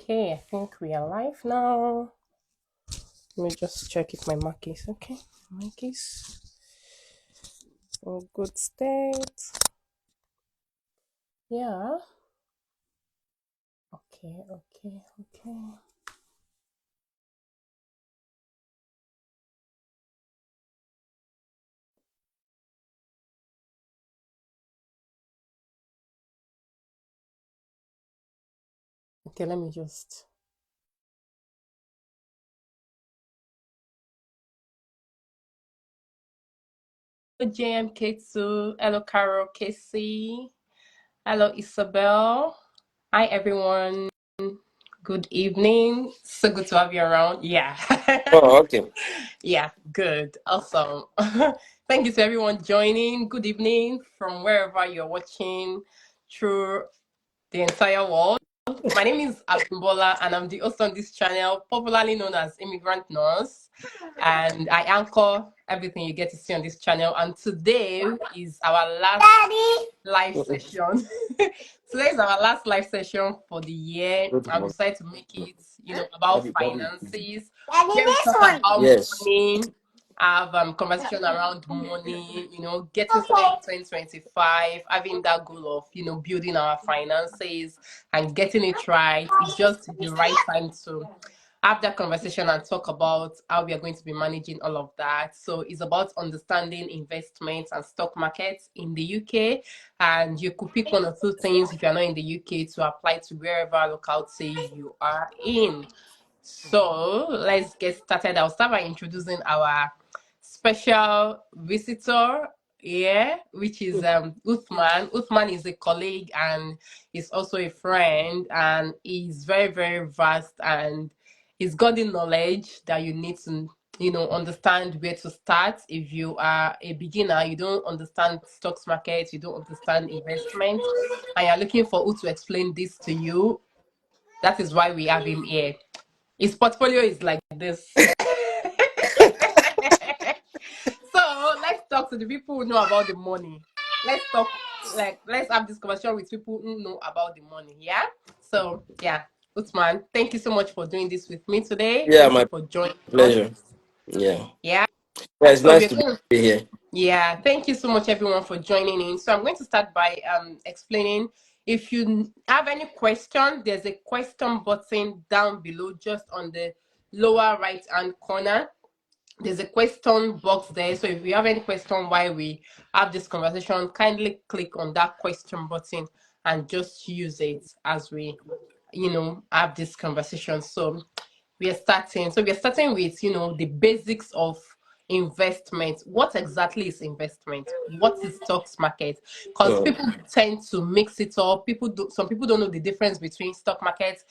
Okay, I think we are live now. Let me just check if my mic is okay. Mic is in good state. Yeah. Okay. Okay, let me just. Hello, JMK2. Hello, Carol Casey. Hello, Isabel. Hi, everyone. Good evening. So good to have you around. Yeah. Oh, okay. Yeah, good. Awesome. Thank you to everyone joining. Good evening from wherever you're watching through the entire world. My name is Abimbola and I'm the host on this channel, popularly known as Immigrant Nurse. And I anchor everything you get to see on this channel. And today is our last live session. Today is our last live session for the year. I've decided to make it, about finances. Here we talk about Yes. money, have conversation around money, getting started in 2025, having that goal of, building our finances and getting it right. It's just the right time to have that conversation and talk about how we are going to be managing all of that. So it's about understanding investments and stock markets in the UK. And you could pick one or two things if you're not in the UK to apply to wherever locality you are in. So let's get started. I'll start by introducing our special visitor here, which is Uthman. Uthman is a colleague and is also a friend, and he's very, very vast, and he's got the knowledge that you need to understand where to start. If you are a beginner, you don't understand stocks market, you don't understand investment, and you're looking for who to explain this to you. That is why we have him here. His portfolio is like this. So let's talk to the people who know about the money. Let's have this conversation with people who know about the money. Yeah. So yeah, Utman, thank you so much for doing this with me today. Yeah, Thank you my for joining us. pleasure. Yeah. Yeah. Yeah, it's So nice we're to be going. here. Yeah. Thank you so much, everyone, for joining in. So I'm going to start by explaining. If you have any question, there's a question button down below, just on the lower right hand corner. There's a question box there. So if you have any question while we have this conversation, kindly click on that question button and just use it as we, have this conversation. So we are starting. So we are starting with, the basics of investment. What exactly is investment? What is stocks market? Because Mm. people tend to mix it up. Some people don't know the difference between stock market,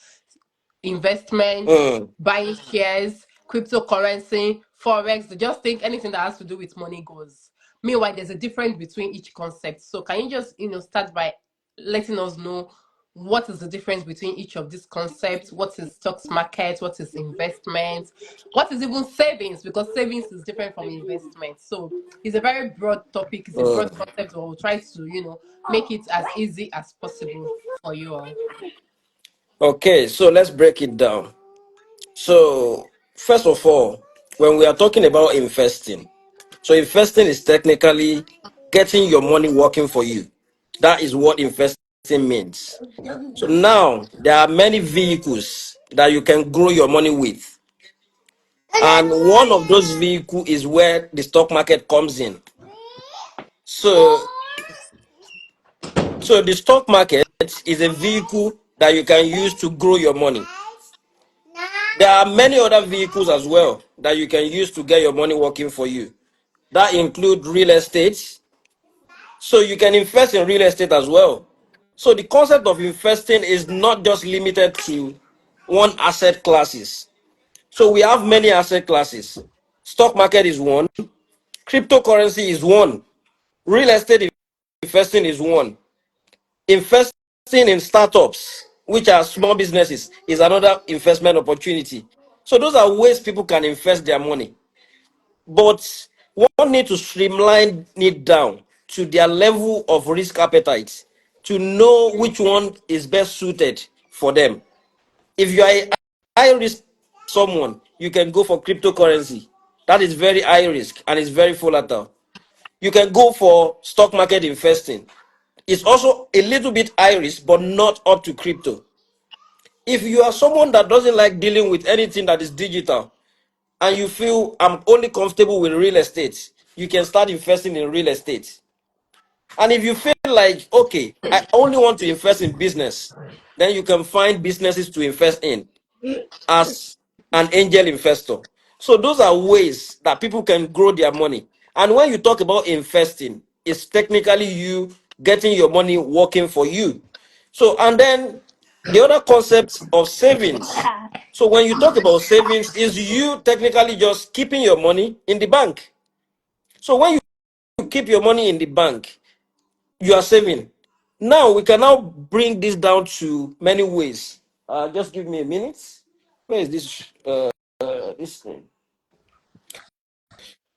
investment, Mm. buying shares, cryptocurrency, forex. They just think anything that has to do with money goes. Meanwhile, there's a difference between each concept. So can you just start by letting us know what is the difference between each of these concepts? What is stocks market? What is investment? What is even savings? Because savings is different from investment. So it's a very broad topic. It's a broad Mm. concept. But we'll try to make it as easy as possible for you all. Okay, so let's break it down. So, first of all, when we are talking about investing, so investing is technically getting your money working for you. That is what investing means. So now there are many vehicles that you can grow your money with. And one of those vehicles is where the stock market comes in. So So the stock market is a vehicle that you can use to grow your money. There are many other vehicles as well that you can use to get your money working for you. That include real estate. So you can invest in real estate as well. So the concept of investing is not just limited to one asset classes. So we have many asset classes. Stock market is one, cryptocurrency is one, real estate investing is one. Investing in startups, which are small businesses, is another investment opportunity. So those are ways people can invest their money. But one need to streamline it down to their level of risk appetite to know which one is best suited for them. If you are a high risk someone, you can go for cryptocurrency. That is very high risk and it's very volatile. You can go for stock market investing. It's also a little bit high risk, but not up to crypto. If you are someone that doesn't like dealing with anything that is digital and you feel I'm only comfortable with real estate, you can start investing in real estate. And if you feel like, okay, I only want to invest in business, then you can find businesses to invest in as an angel investor. So those are ways that people can grow their money. And when you talk about investing, it's technically you getting your money working for you. So, and then the other concept of savings. So when you talk about savings, is you technically just keeping your money in the bank. So when you keep your money in the bank, you are saving. Now we can now bring this down to many ways. Just give me a minute. Where is this? This thing.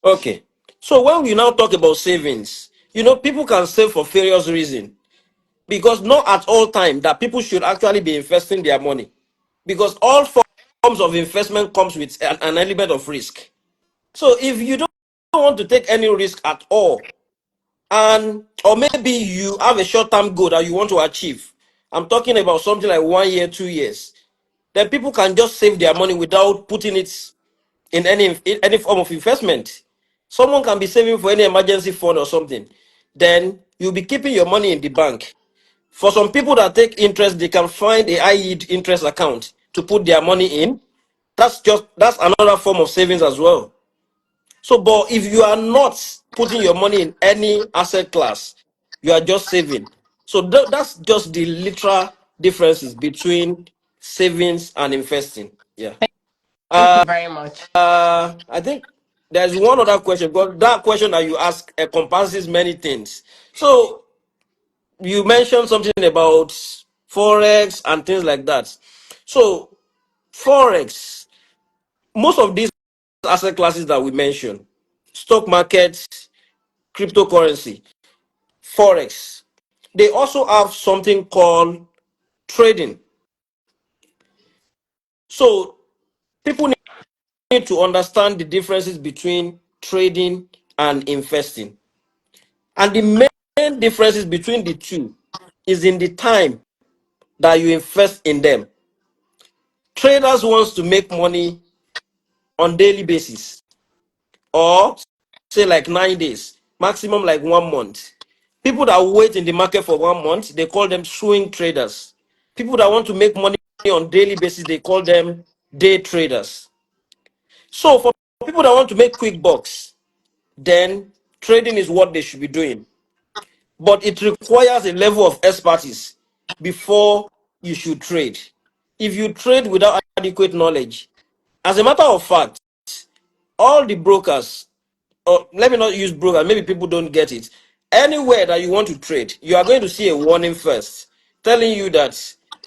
Okay. So when we now talk about savings, people can save for various reasons because not at all time that people should actually be investing their money because all forms of investment comes with an element of risk. So if you don't want to take any risk at all, and or maybe you have a short-term goal that you want to achieve, I'm talking about something like 1 year, 2 years, then people can just save their money without putting it in any form of investment. Someone can be saving for any emergency fund or something. Then you'll be keeping your money in the bank. For some people that take interest, they can find a high yield interest account to put their money in. That's another form of savings as well. So, but if you are not putting your money in any asset class, you are just saving. So that's just the literal differences between savings and investing. Yeah. Thank you very much. I think there's one other question, but that question that you ask encompasses many things. So you mentioned something about forex and things like that. So forex, most of these asset classes that we mentioned, stock market, cryptocurrency, forex, they also have something called trading. So people need to understand the differences between trading and investing. And the main differences between the two is in the time that you invest in them. Traders wants to make money on daily basis or say like 9 days, maximum like 1 month. People that wait in the market for 1 month, they call them swing traders. People that want to make money on daily basis, they call them day traders. So for people that want to make quick bucks, then trading is what they should be doing. But it requires a level of expertise before you should trade. If you trade without adequate knowledge, as a matter of fact, all the brokers, or let me not use broker, maybe people don't get it. Anywhere that you want to trade, you are going to see a warning first telling you that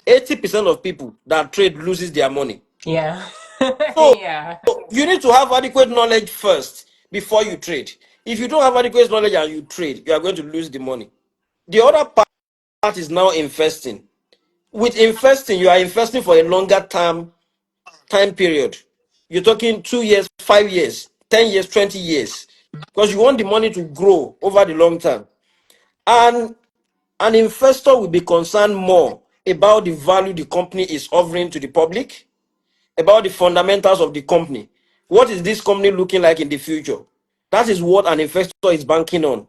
80% of people that trade loses their money. Yeah. So Yeah. you need to have adequate knowledge first before you trade. If you don't have adequate knowledge and you trade, you are going to lose the money. The other part is now investing. With investing, you are investing for a longer time period. You're talking 2 years, 5 years, 10 years, 20 years. Because you want the money to grow over the long term. And an investor will be concerned more about the value the company is offering to the public, about the fundamentals of the company. What is this company looking like in the future? That is what an investor is banking on.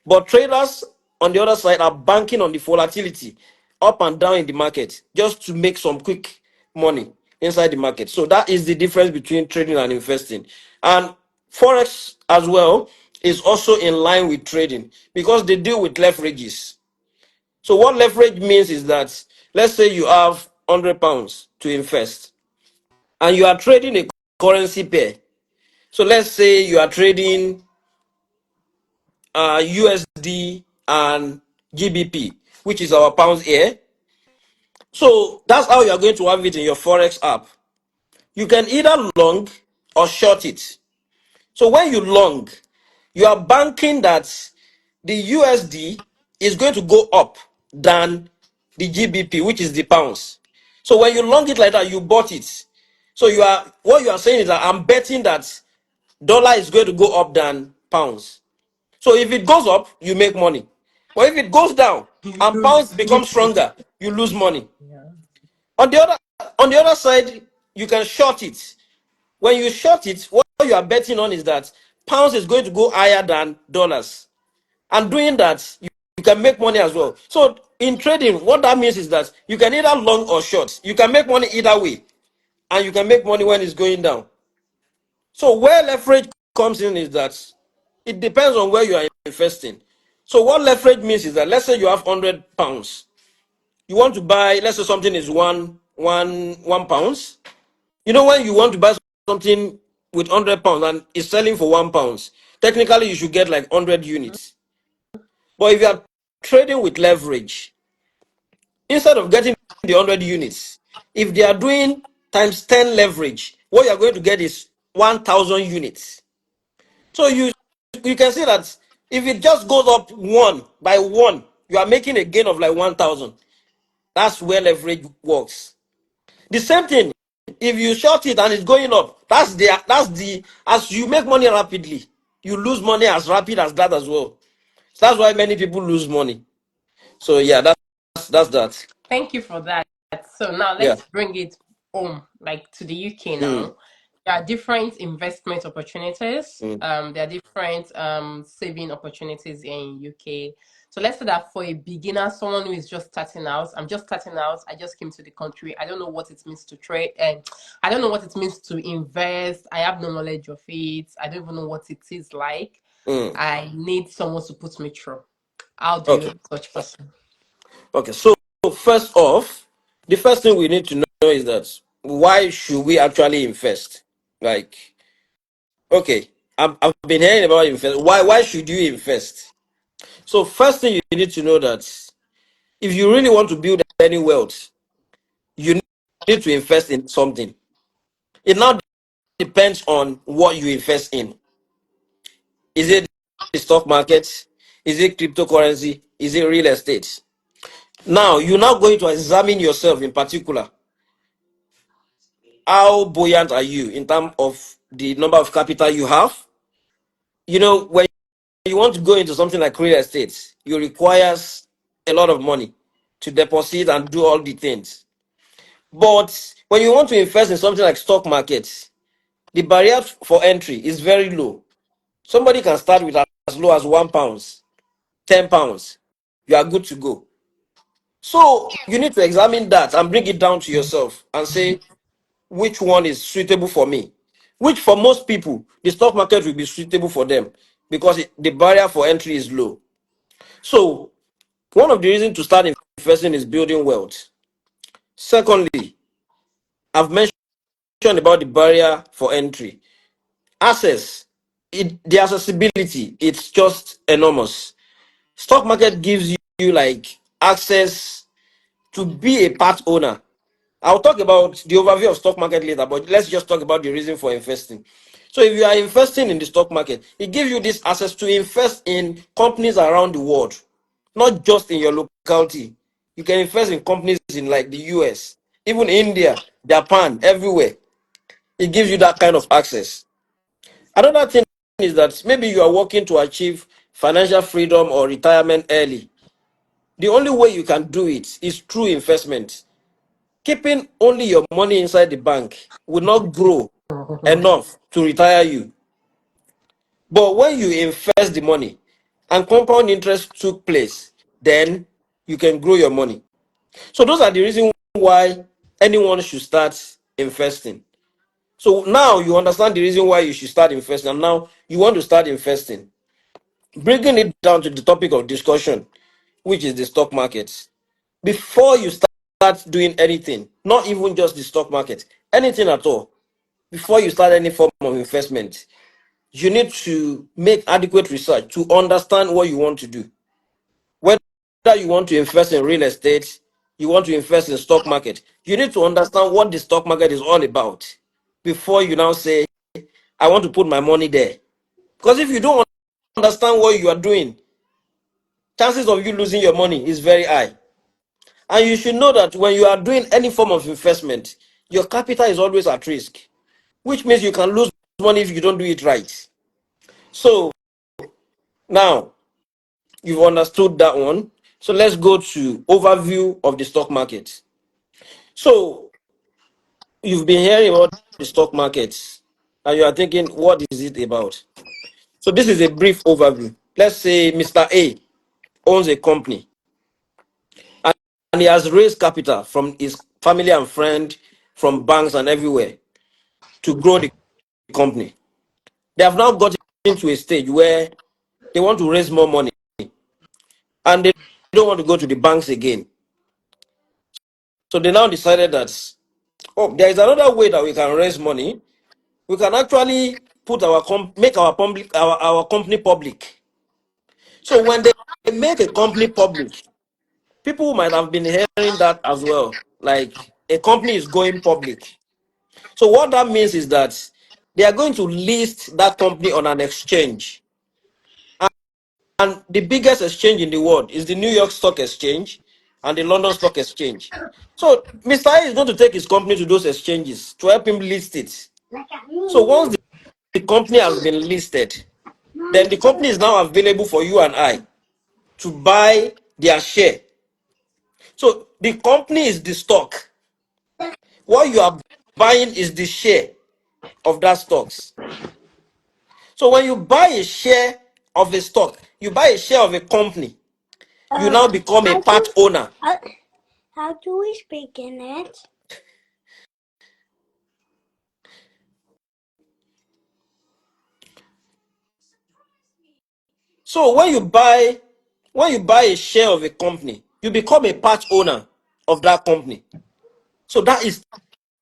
But traders, on the other side, are banking on the volatility up and down in the market just to make some quick money inside the market. So that is the difference between trading and investing. And Forex as well is also in line with trading because they deal with leverages. So what leverage means is that, let's say you have £100 to invest and you are trading a currency pair. So let's say you are trading USD and GBP, which is our pounds here. So that's how you are going to have it in your Forex app. You can either long or short it. So when you long, you are banking that the USD is going to go up than the GBP, which is the pounds. So when you long it like that, you bought it. So you are what you are saying is that I'm betting that dollar is going to go up than pounds. So if it goes up, you make money. But if it goes down You and lose. pounds become stronger, you lose money. Yeah. On the other side, you can short it. When you short it, what you are betting on is that pounds is going to go higher than dollars. And doing that, you can make money as well. So in trading, what that means is that you can either long or short. You can make money either way, and you can make money when it's going down. So where leverage comes in is that it depends on where you are investing. So what leverage means is that let's say you have £100, you want to buy, let's say something is one pounds. You know, when you want to buy something with £100 and it's selling for £1, technically you should get like 100 units. But if you are trading with leverage, instead of getting the 100 units, if they are doing times 10 leverage, what you are going to get is 1,000 units. So you can see that if it just goes up one by one, you are making a gain of like 1,000. That's where leverage works. The same thing, if you short it and it's going up, that's the as you make money rapidly, you lose money as rapid as that as well. So that's why many people lose money. So yeah, that's that. Thank you for that. So now Yeah. let's bring it home, like to the UK Mm, now. There are different investment opportunities. mm, There are different saving opportunities in UK. So let's say that for a beginner, someone who is just starting out, I'm just starting out. I just came to the country. I don't know what it means to trade, and I don't know what it means to invest. I have no knowledge of it. I don't even know what it is like. mm. I need someone to put me through. How do you Okay. help such person? Okay. So first off, the first thing we need to know is that why should we actually invest? Like, okay, I've been hearing about invest. Why should you invest? So first thing you need to know that if you really want to build any wealth, you need to invest in something. It now depends on what you invest in. Is it the stock market? Is it cryptocurrency? Is it real estate? Now you're now going to examine yourself in particular. How buoyant are you in terms of the number of capital you have? You know, when you want to go into something like real estate, you requires a lot of money to deposit and do all the things. But when you want to invest in something like stock market, the barrier for entry is very low. Somebody can start with as low as £1, £10. You are good to go. So you need to examine that and bring it down to yourself and say which one is suitable for me. Which for most people, the stock market will be suitable for them because the barrier for entry is low. So one of the reasons to start investing is building wealth. Secondly, I've mentioned about the barrier for entry. Access, the accessibility, it's just enormous. Stock market gives you like access to be a part owner. I'll talk about the overview of stock market later, but let's just talk about the reason for investing. So if you are investing in the stock market, it gives you this access to invest in companies around the world, not just in your locality. You can invest in companies in like the US, even India, Japan, everywhere. It gives you that kind of access. Another thing is that maybe you are working to achieve financial freedom or retirement early. The only way you can do it is through investment. Keeping only your money inside the bank will not grow enough to retire you. But when you invest the money and compound interest took place, then you can grow your money. So those are the reasons why anyone should start investing. So now you understand the reason why you should start investing, and now you want to start investing. Bringing it down to the topic of discussion, which is the stock market. Before you start doing anything, not even just the stock market, anything at all, before you start any form of investment, you need to make adequate research to understand what you want to do. Whether you want to invest in real estate, you want to invest in stock market, you need to understand what the stock market is all about before you now say, I want to put my money there. Because if you don't understand what you are doing, chances of you losing your money is very high. And you should know that when you are doing any form of investment, your capital is always at risk, which means you can lose money if you don't do it right. So now you've understood that one. So let's go to overview of the stock market. So you've been hearing about the stock markets and you are thinking, what is it about? So this is a brief overview. Let's say Mr. A owns a company and he has raised capital from his family and friend, from banks and everywhere to grow the company. They have now gotten to a stage where they want to raise more money and they don't want to go to the banks again. So they now decided that, oh, there is another way that we can raise money. We can actually put make our company public. So when they make a company public, people might have been hearing that as well. Like a company is going public. So what that means is that they are going to list that company on an exchange. And the biggest exchange in the world is the New York Stock Exchange and the London Stock Exchange. So Mr. A is going to take his company to those exchanges to help him list it. So once the company has been listed, then the company is now available for you and I to buy their share. So the company is the stock. What you are buying is the share of that stocks. So when you buy a share of a stock, you buy a share of a company, you now become a part owner. How do we speak in it? So when you buy a share of a company, you become a part owner of that company. So that is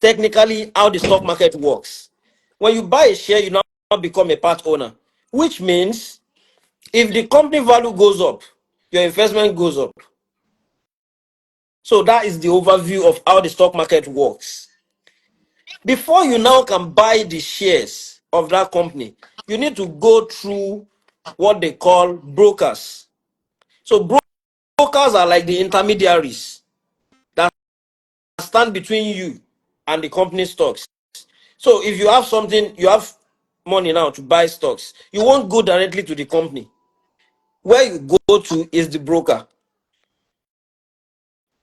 technically how the stock market works. When you buy a share, you now become a part owner, which means if the company value goes up, your investment goes up. So that is the overview of how the stock market works. Before you now can buy the shares of that company, you need to go through what they call brokers. So brokers are like the intermediaries that stand between you and the company stocks. So if you have something, you have money now to buy stocks, you won't go directly to the company. Where you go to is the broker.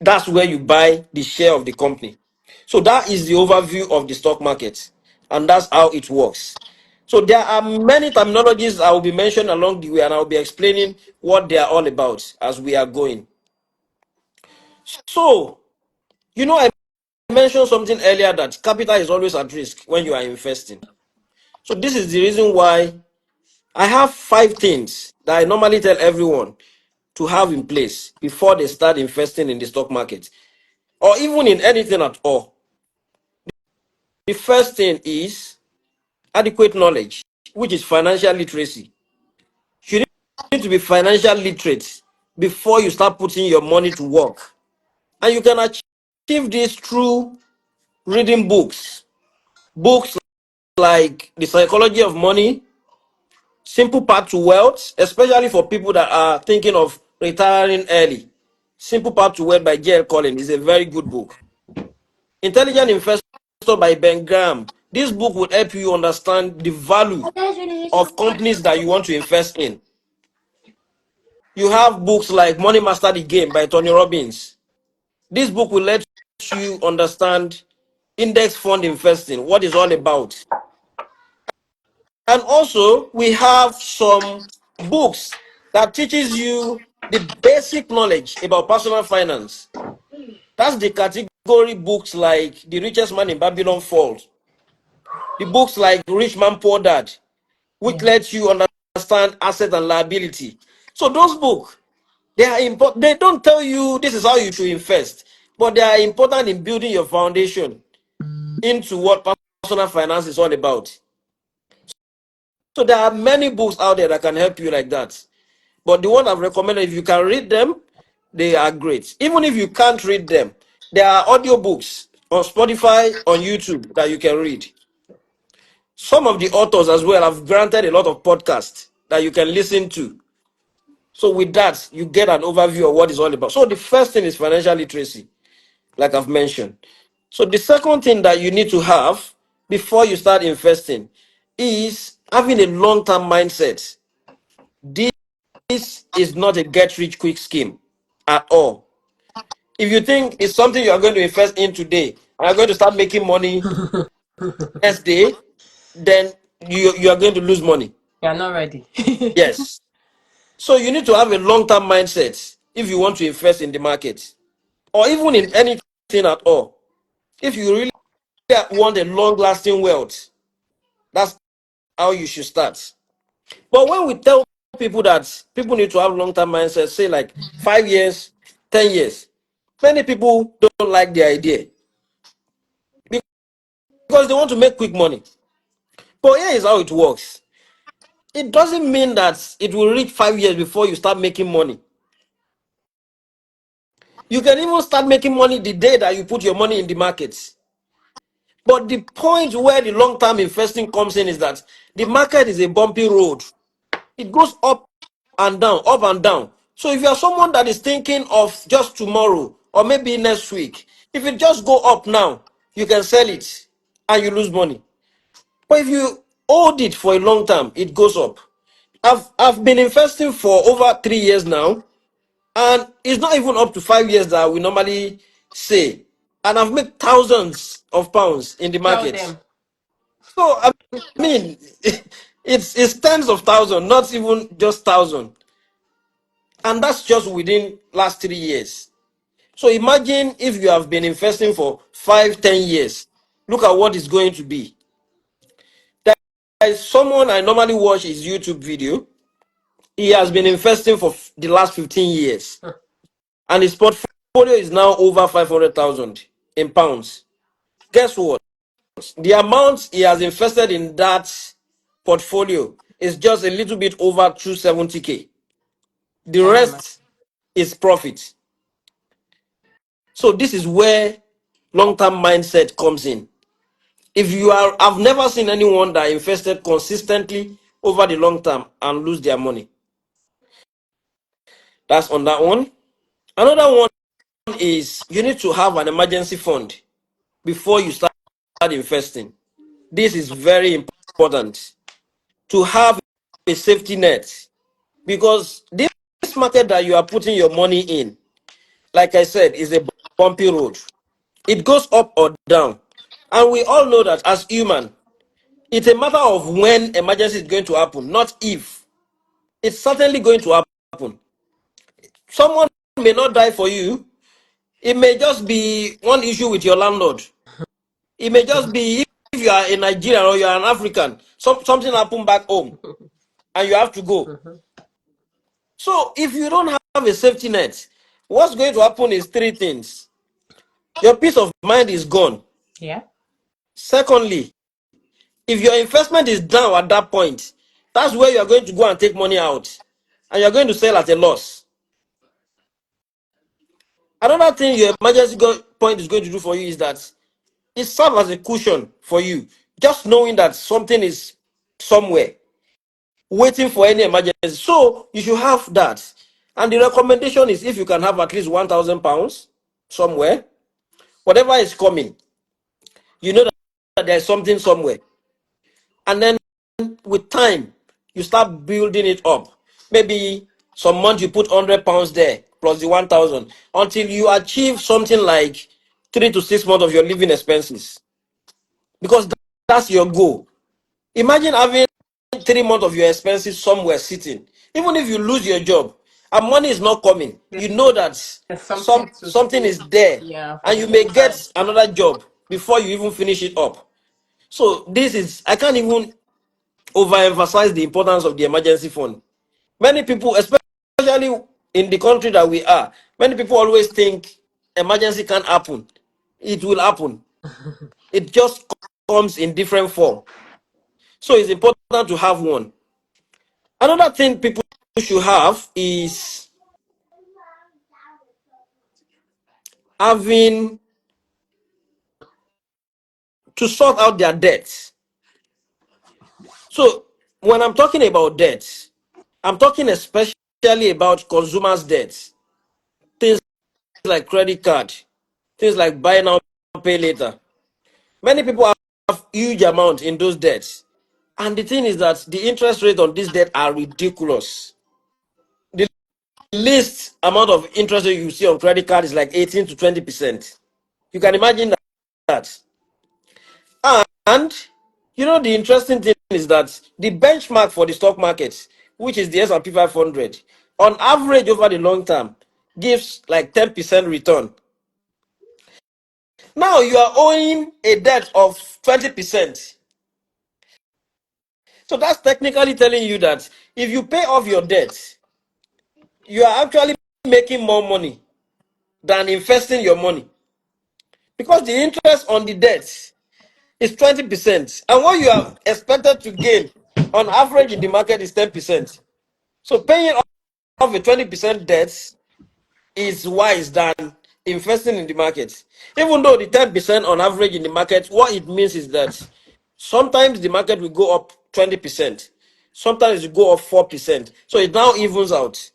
That's where you buy the share of the company. So that is the overview of the stock market, and that's how it works. So there are many terminologies I will be mentioning along the way, and I'll be explaining what they are all about as we are going. So, I mentioned something earlier that capital is always at risk when you are investing. So this is the reason why I have 5 things that I normally tell everyone to have in place before they start investing in the stock market or even in anything at all. The first thing is adequate knowledge, which is financial literacy. You need to be financial literate before you start putting your money to work. And you can achieve this through reading books. Books like The Psychology of Money, Simple Path to Wealth, especially for people that are thinking of retiring early. Simple Path to Wealth by J.L. Collins is a very good book. Intelligent Investor by Ben Graham. This book will help you understand the value of companies that you want to invest in. You have books like Money Master the Game by Tony Robbins. This book will let you understand index fund investing, what it's all about. And also, we have some books that teaches you the basic knowledge about personal finance. That's the category books like The Richest Man in Babylon Falls, the books like Rich Man Poor Dad, which Yeah. lets you understand asset and liability. So those books, they are important. They don't tell you this is how you should invest, but they are important in building your foundation into what personal finance is all about. So there are many books out there that can help you like that. But the one I've recommended, if you can read them, they are great. Even if you can't read them, there are audiobooks on Spotify, on YouTube that you can read. Some of the authors as well have granted a lot of podcasts that you can listen to. So with that, you get an overview of what it's all about. So the first thing is financial literacy, like I've mentioned. So the second thing that you need to have before you start investing is having a long-term mindset. This is not a get-rich quick scheme at all. If you think it's something you are going to invest in today and are going to start making money next day, then you are going to lose money. You're not ready. Yes. So you need to have a long-term mindset if you want to invest in the market or even in anything at all. If you really want a long-lasting wealth, that's how you should start. But when we tell people that people need to have long-term mindset, say like 5 years, 10 years, many people don't like the idea because they want to make quick money. But here is how it works. It doesn't mean that it will reach 5 years before you start making money. You can even start making money the day that you put your money in the markets. But the point where the long-term investing comes in is that the market is a bumpy road. It goes up and down, up and down. So if you are someone that is thinking of just tomorrow or maybe next week, if it just go up now, you can sell it and you lose money. But if you hold it for a long time, it goes up. I've been investing for over 3 years now, and it's not even up to 5 years that we normally say. And I've made thousands of pounds in the Tell market. them. So I mean, it's tens of thousands, not even just thousand, and that's just within last 3 years. So imagine if you have been investing for 5, 10 years. Look at what it's going to be. There is someone I normally watch his YouTube video. He has been investing for the last 15 years, and his portfolio is now over 500,000 in pounds. Guess what? The amount he has invested in that portfolio is just a little bit over 270K. The Can you imagine? rest is profit. So this is where long-term mindset comes in. If you are, I've never seen anyone that invested consistently over the long term and lose their money. That's on that one. Another one is you need to have an emergency fund before you start investing. This is very important to have a safety net because this market that you are putting your money in, like I said, is a bumpy road. It goes up or down. And we all know that as human, it's a matter of when emergency is going to happen, not if. It's certainly going to happen. Someone may not die for you. It may just be one issue with your landlord. It may just be if you are a Nigerian or you are an African, something happened back home and you have to go. Mhm. So if you don't have a safety net, what's going to happen is three things. Your peace of mind is gone. Yeah. Secondly, if your investment is down at that point, that's where you are going to go and take money out and you're going to sell at a loss. Another thing your emergency point is going to do for you is that it serves as a cushion for you. Just knowing that something is somewhere waiting for any emergency. So you should have that. And the recommendation is if you can have at least £1,000 somewhere, whatever is coming, you know that there's something somewhere. And then with time, you start building it up. Maybe some month you put £100 there plus the 1,000 until you achieve something like 3 to 6 months of your living expenses. Because that's your goal. Imagine having 3 months of your expenses somewhere sitting. Even if you lose your job and money is not coming, you know that There's something to something stay. is there, Yeah, for and the you may meantime. get another job before you even finish it up. So this is, I can't even overemphasize the importance of the emergency fund. Many people, especially in the country that we are, many people always think emergency can't happen. It will happen. It just comes in different form. So it's important to have one. Another thing people should have is having to sort out their debts. So when I'm talking about debts, I'm talking especially especially about consumers' debts, things like credit card, things like buy now, pay later. Many people have huge amounts in those debts. And the thing is that the interest rate on this debt are ridiculous. The least amount of interest rate you see on credit card is like 18 to 20%. You can imagine that. And the interesting thing is that the benchmark for the stock market, which is the S&P 500, on average over the long term, gives like 10% return. Now you are owing a debt of 20%. So that's technically telling you that if you pay off your debt, you are actually making more money than investing your money, because the interest on the debt is 20%, and what you are expected to gain on average in the market is 10%. So paying off a 20% debt is wise than investing in the market. Even though the 10% on average in the market, what it means is that sometimes the market will go up 20%, sometimes it will go up 4%. So it now evens out.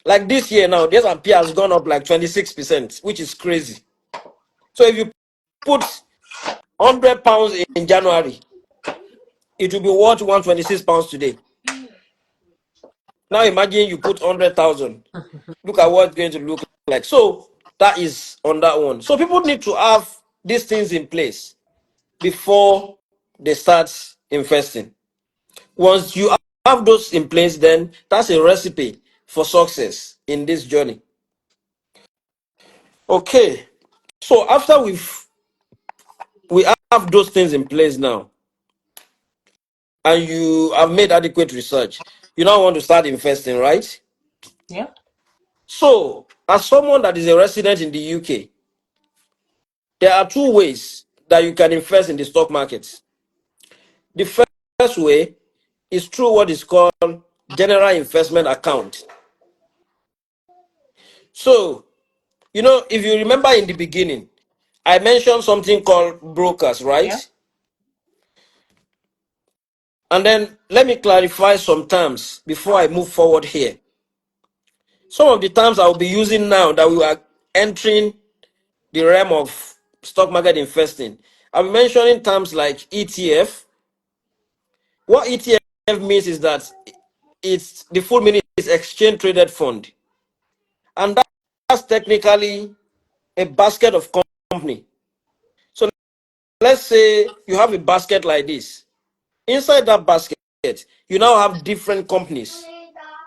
Like this year now, the S&P has gone up like 26%, which is crazy. So if you put £100 in January, it will be worth £126 today. Now imagine you put 100,000. Look at what it's going to look like. So that is on that one. So people need to have these things in place before they start investing. Once you have those in place, then that's a recipe for success in this journey. Okay. So after we have those things in place now, and you have made adequate research, you now want to start investing, right? Yeah. So, as someone that is a resident in the UK, there are two ways that you can invest in the stock market. The first way is through what is called general investment account. So, if you remember in the beginning, I mentioned something called brokers, Yeah. right? And then let me clarify some terms before I move forward here. Some of the terms I will be using now that we are entering the realm of stock market investing. I'm mentioning terms like ETF. What ETF means is that it's the full meaning is exchange traded fund, and that's technically a basket of company. So let's say you have a basket like this. Inside that basket, you now have different companies.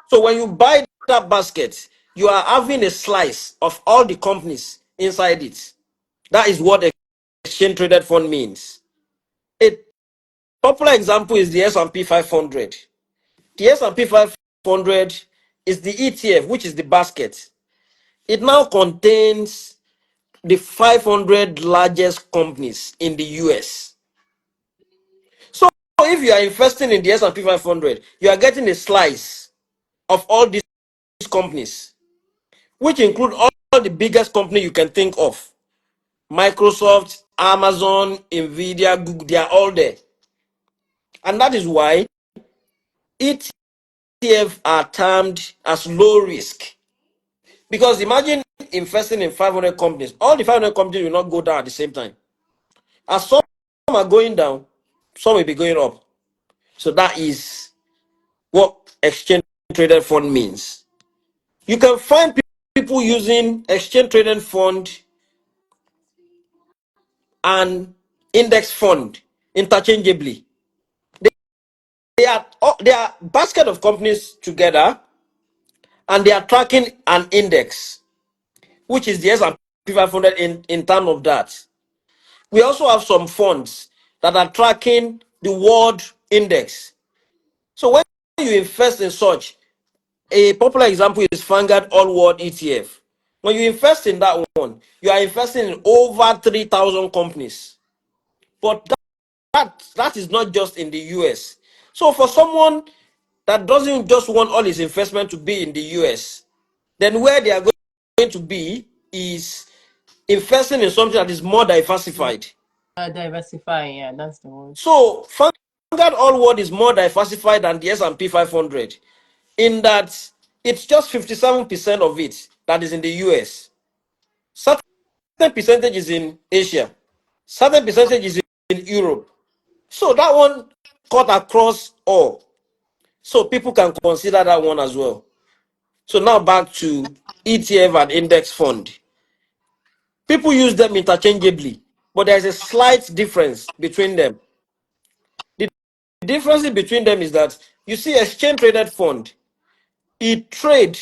So when you buy that basket, you are having a slice of all the companies inside it. That is what exchange traded fund means. A popular example is the S&P 500. The S&P 500 is the ETF, which is the basket. It now contains the 500 largest companies in the US. So if you are investing in the S&P 500, you are getting a slice of all these companies, which include all the biggest company you can think of. Microsoft, Amazon, Nvidia, Google, they are all there. And that is why ETF are termed as low risk. Because imagine investing in 500 companies. All the 500 companies will not go down at the same time. As some are going down, some will be going up. So that is what exchange traded fund means. You can find people using exchange traded fund and index fund interchangeably. They are basket of companies together, and they are tracking an index, which is the S&P 500 in terms of that. We also have some funds that are tracking the world index. So when you invest in such, a popular example is Vanguard All World ETF. When you invest in that one, you are investing in over 3,000 companies. But that is not just in the US. So for someone that doesn't just want all his investment to be in the US, then where they are going to be is investing in something that is more diversified. Diversifying. Yeah, that's the word. So Vanguard All World is more diversified than the S&P 500 in that It's just 57% of it that is in the US. Certain percentage is in Asia. Certain percentage is in Europe. So that one cut across all. So people can consider that one as well. So now back to ETF and index fund. People use them interchangeably, but there's a slight difference between them. The difference between them is that you see exchange traded fund, it trade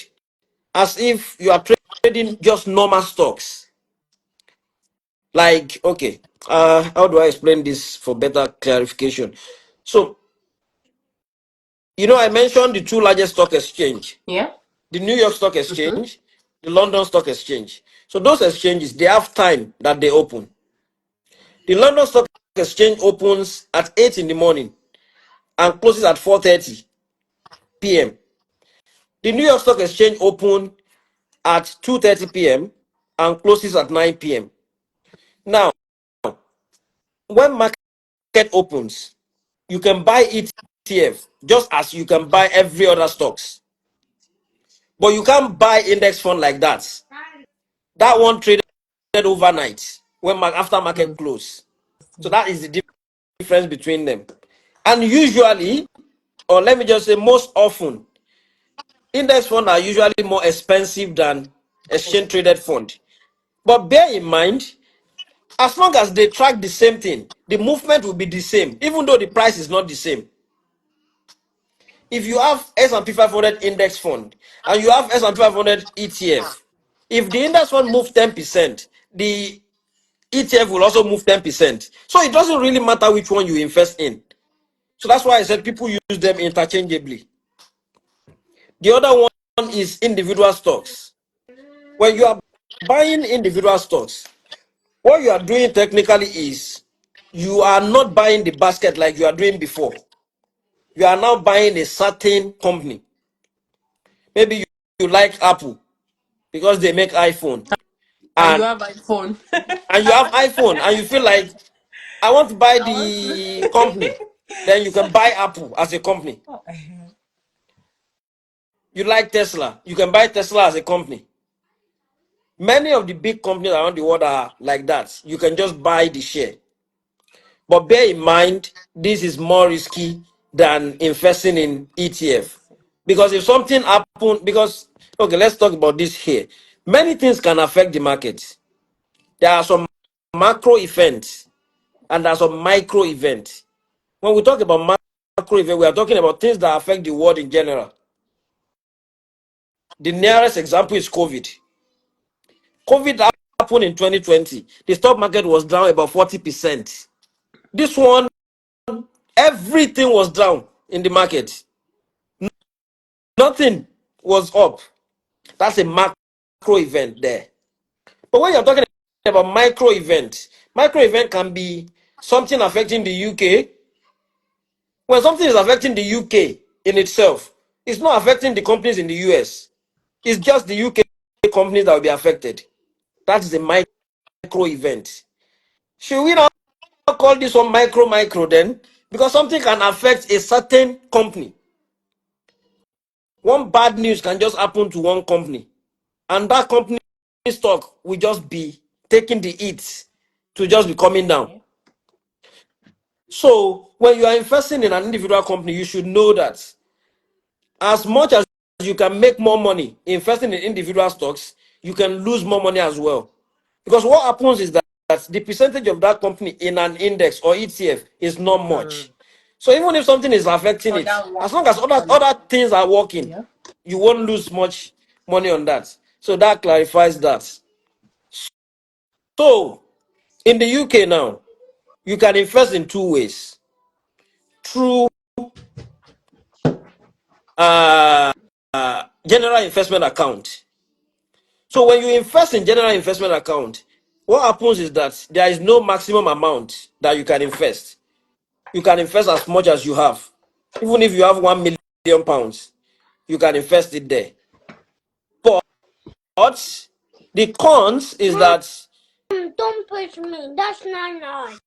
as if you are trading just normal stocks. Like, okay, how do I explain this for better clarification? So, I mentioned the two largest stock exchange, Yeah. the New York Stock Mm-hmm. Exchange, the London Stock Exchange. So those exchanges, they have time that they open. The London Stock Exchange opens at 8 in the morning and closes at 4:30 p.m. The New York Stock Exchange open at 2:30 p.m. and closes at 9 p.m. Now, when market opens, you can buy ETF just as you can buy every other stocks. But you can't buy index fund like that. That one traded overnight when after market close. So that is the difference between them. And usually, or let me just say most often, index funds are usually more expensive than exchange traded fund. But bear in mind, as long as they track the same thing, the movement will be the same, even though the price is not the same. If you have S&P 500 index fund and you have S&P 500 ETF, if the index fund moves 10%, the ETF will also move 10%. So it doesn't really matter which one you invest in. So that's why I said people use them interchangeably. The other one is individual stocks. When you are buying individual stocks, what you are doing technically is you are not buying the basket like you are doing before. You are now buying a certain company. Maybe you like Apple because they make iPhone, And you and have iPhone. you have iPhone and you feel like I want to buy I want to. the company. Then you can buy Apple as a company. Oh, You like Tesla, you can buy Tesla as a company. Many of the big companies around the world are like that. You can just buy the share. But bear in mind, this is more risky than investing in ETF. Because if something happens, because, okay, let's talk about this here. Many things can affect the market. There are some macro events and there are some micro events. When we talk about macro events, we are talking about things that affect the world in general. The nearest example is COVID. COVID happened in 2020. The stock market was down about 40%. This one, everything was down in the market. Nothing was up. That's a macro event there. But when you're talking about micro event can be something affecting the UK. When something is affecting the UK in itself, it's not affecting the companies in the US. It's just the UK companies that will be affected. That is a micro event. Should we now call this one micro then? Because something can affect a certain company. One bad news can just happen to one company, and that company stock will just be taking the hits to just be coming down. yeah. So when you are investing in an individual company, you should know that as much as you can make more money investing in individual stocks, you can lose more money as well. Because what happens is that the percentage of that company in an index or ETF is not much. So even if something is affecting So it, that as works long as out other for you. things are working, Yeah. you won't lose much money on that. So that clarifies that. So in the UK now, you can invest in two ways: through uh, general investment account. So when you invest in general investment account, what happens is that there is no maximum amount that you can invest. You can invest as much as you have. Even if you have 1 million pounds, you can invest it there. But the cons is Mom, that don't push me. That's not nice.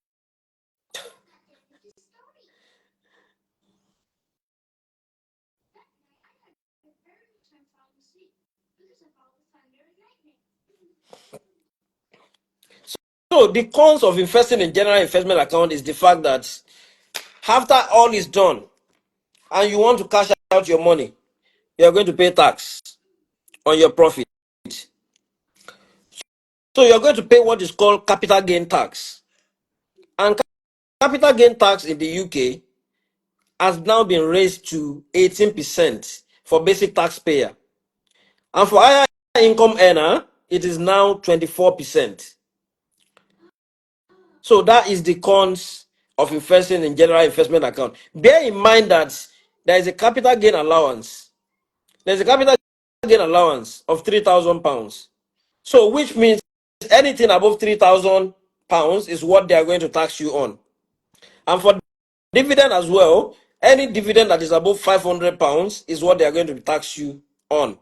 So the cons of investing in general investment account is the fact that after all is done and you want to cash out your money, you are going to pay tax on your profit. So you are going to pay what is called capital gain tax. And capital gain tax in the UK has now been raised to 18% for basic taxpayer. And for higher income earner, it is now 24%. So that is the cons of investing in general investment account. Bear in mind that there is a capital gain allowance. There's a capital gain allowance of £3,000. So which means anything above £3,000 is what they are going to tax you on. And for dividend as well, any dividend that is above £500 is what they are going to tax you on.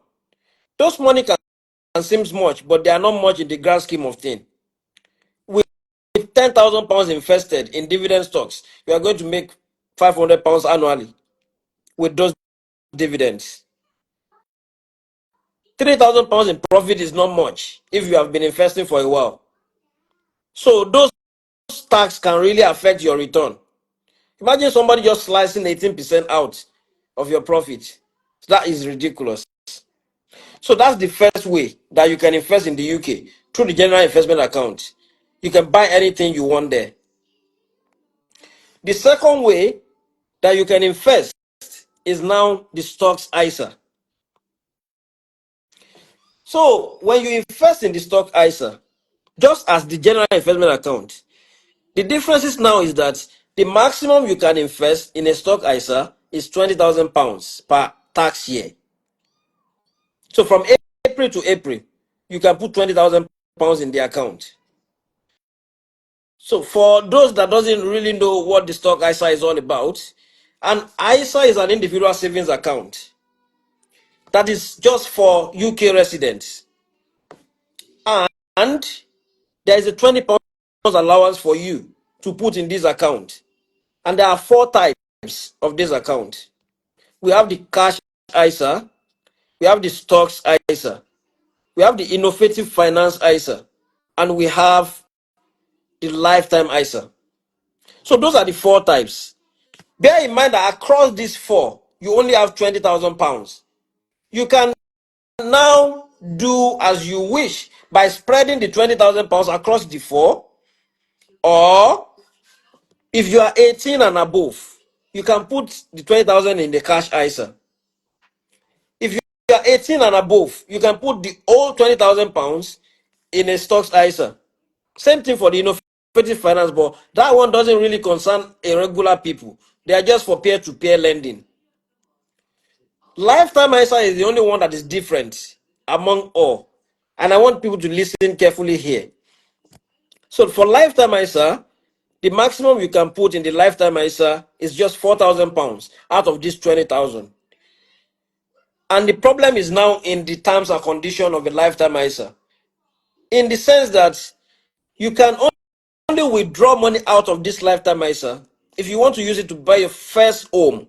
Those money can seem much, but they are not much in the grand scheme of things. With £10,000 invested in dividend stocks, you are going to make £500 annually with those dividends. £3,000 in profit is not much if you have been investing for a while. So those tax can really affect your return. Imagine somebody just slicing 18% out of your profit. That is ridiculous. So that's the first way that you can invest in the UK through the general investment account. You can buy anything you want there. The second way that you can invest is now the stocks ISA. So when you invest in the stock ISA, just as the general investment account, the difference now is that the maximum you can invest in a stock ISA is £20,000 per tax year. So from April to April, you can put £20,000 in the account. So for those that doesn't really know what the stock ISA is all about, an ISA is an individual savings account that is just for UK residents. And there is a £20 allowance for you to put in this account. And there are four types of this account. We have the cash ISA, we have the stocks ISA, we have the innovative finance ISA, and we have the lifetime ISA. So those are the four types. Bear in mind that across these four, you only have £20,000. You can now do as you wish by spreading the £20,000 across the four, or if you are 18 and above, you can put the 20,000 in the cash ISA. If you are 18 and above, you can put the whole £20,000 in a stocks ISA. Same thing for the innovative finance, but that one doesn't really concern irregular people. They are just for peer-to-peer lending. Lifetime ISA is the only one that is different among all. And I want people to listen carefully here. So for lifetime ISA, the maximum you can put in the lifetime ISA is just £4,000 out of this 20,000. And the problem is now in the terms and condition of a lifetime ISA, in the sense that you can only withdraw money out of this lifetime ISA if you want to use it to buy your first home.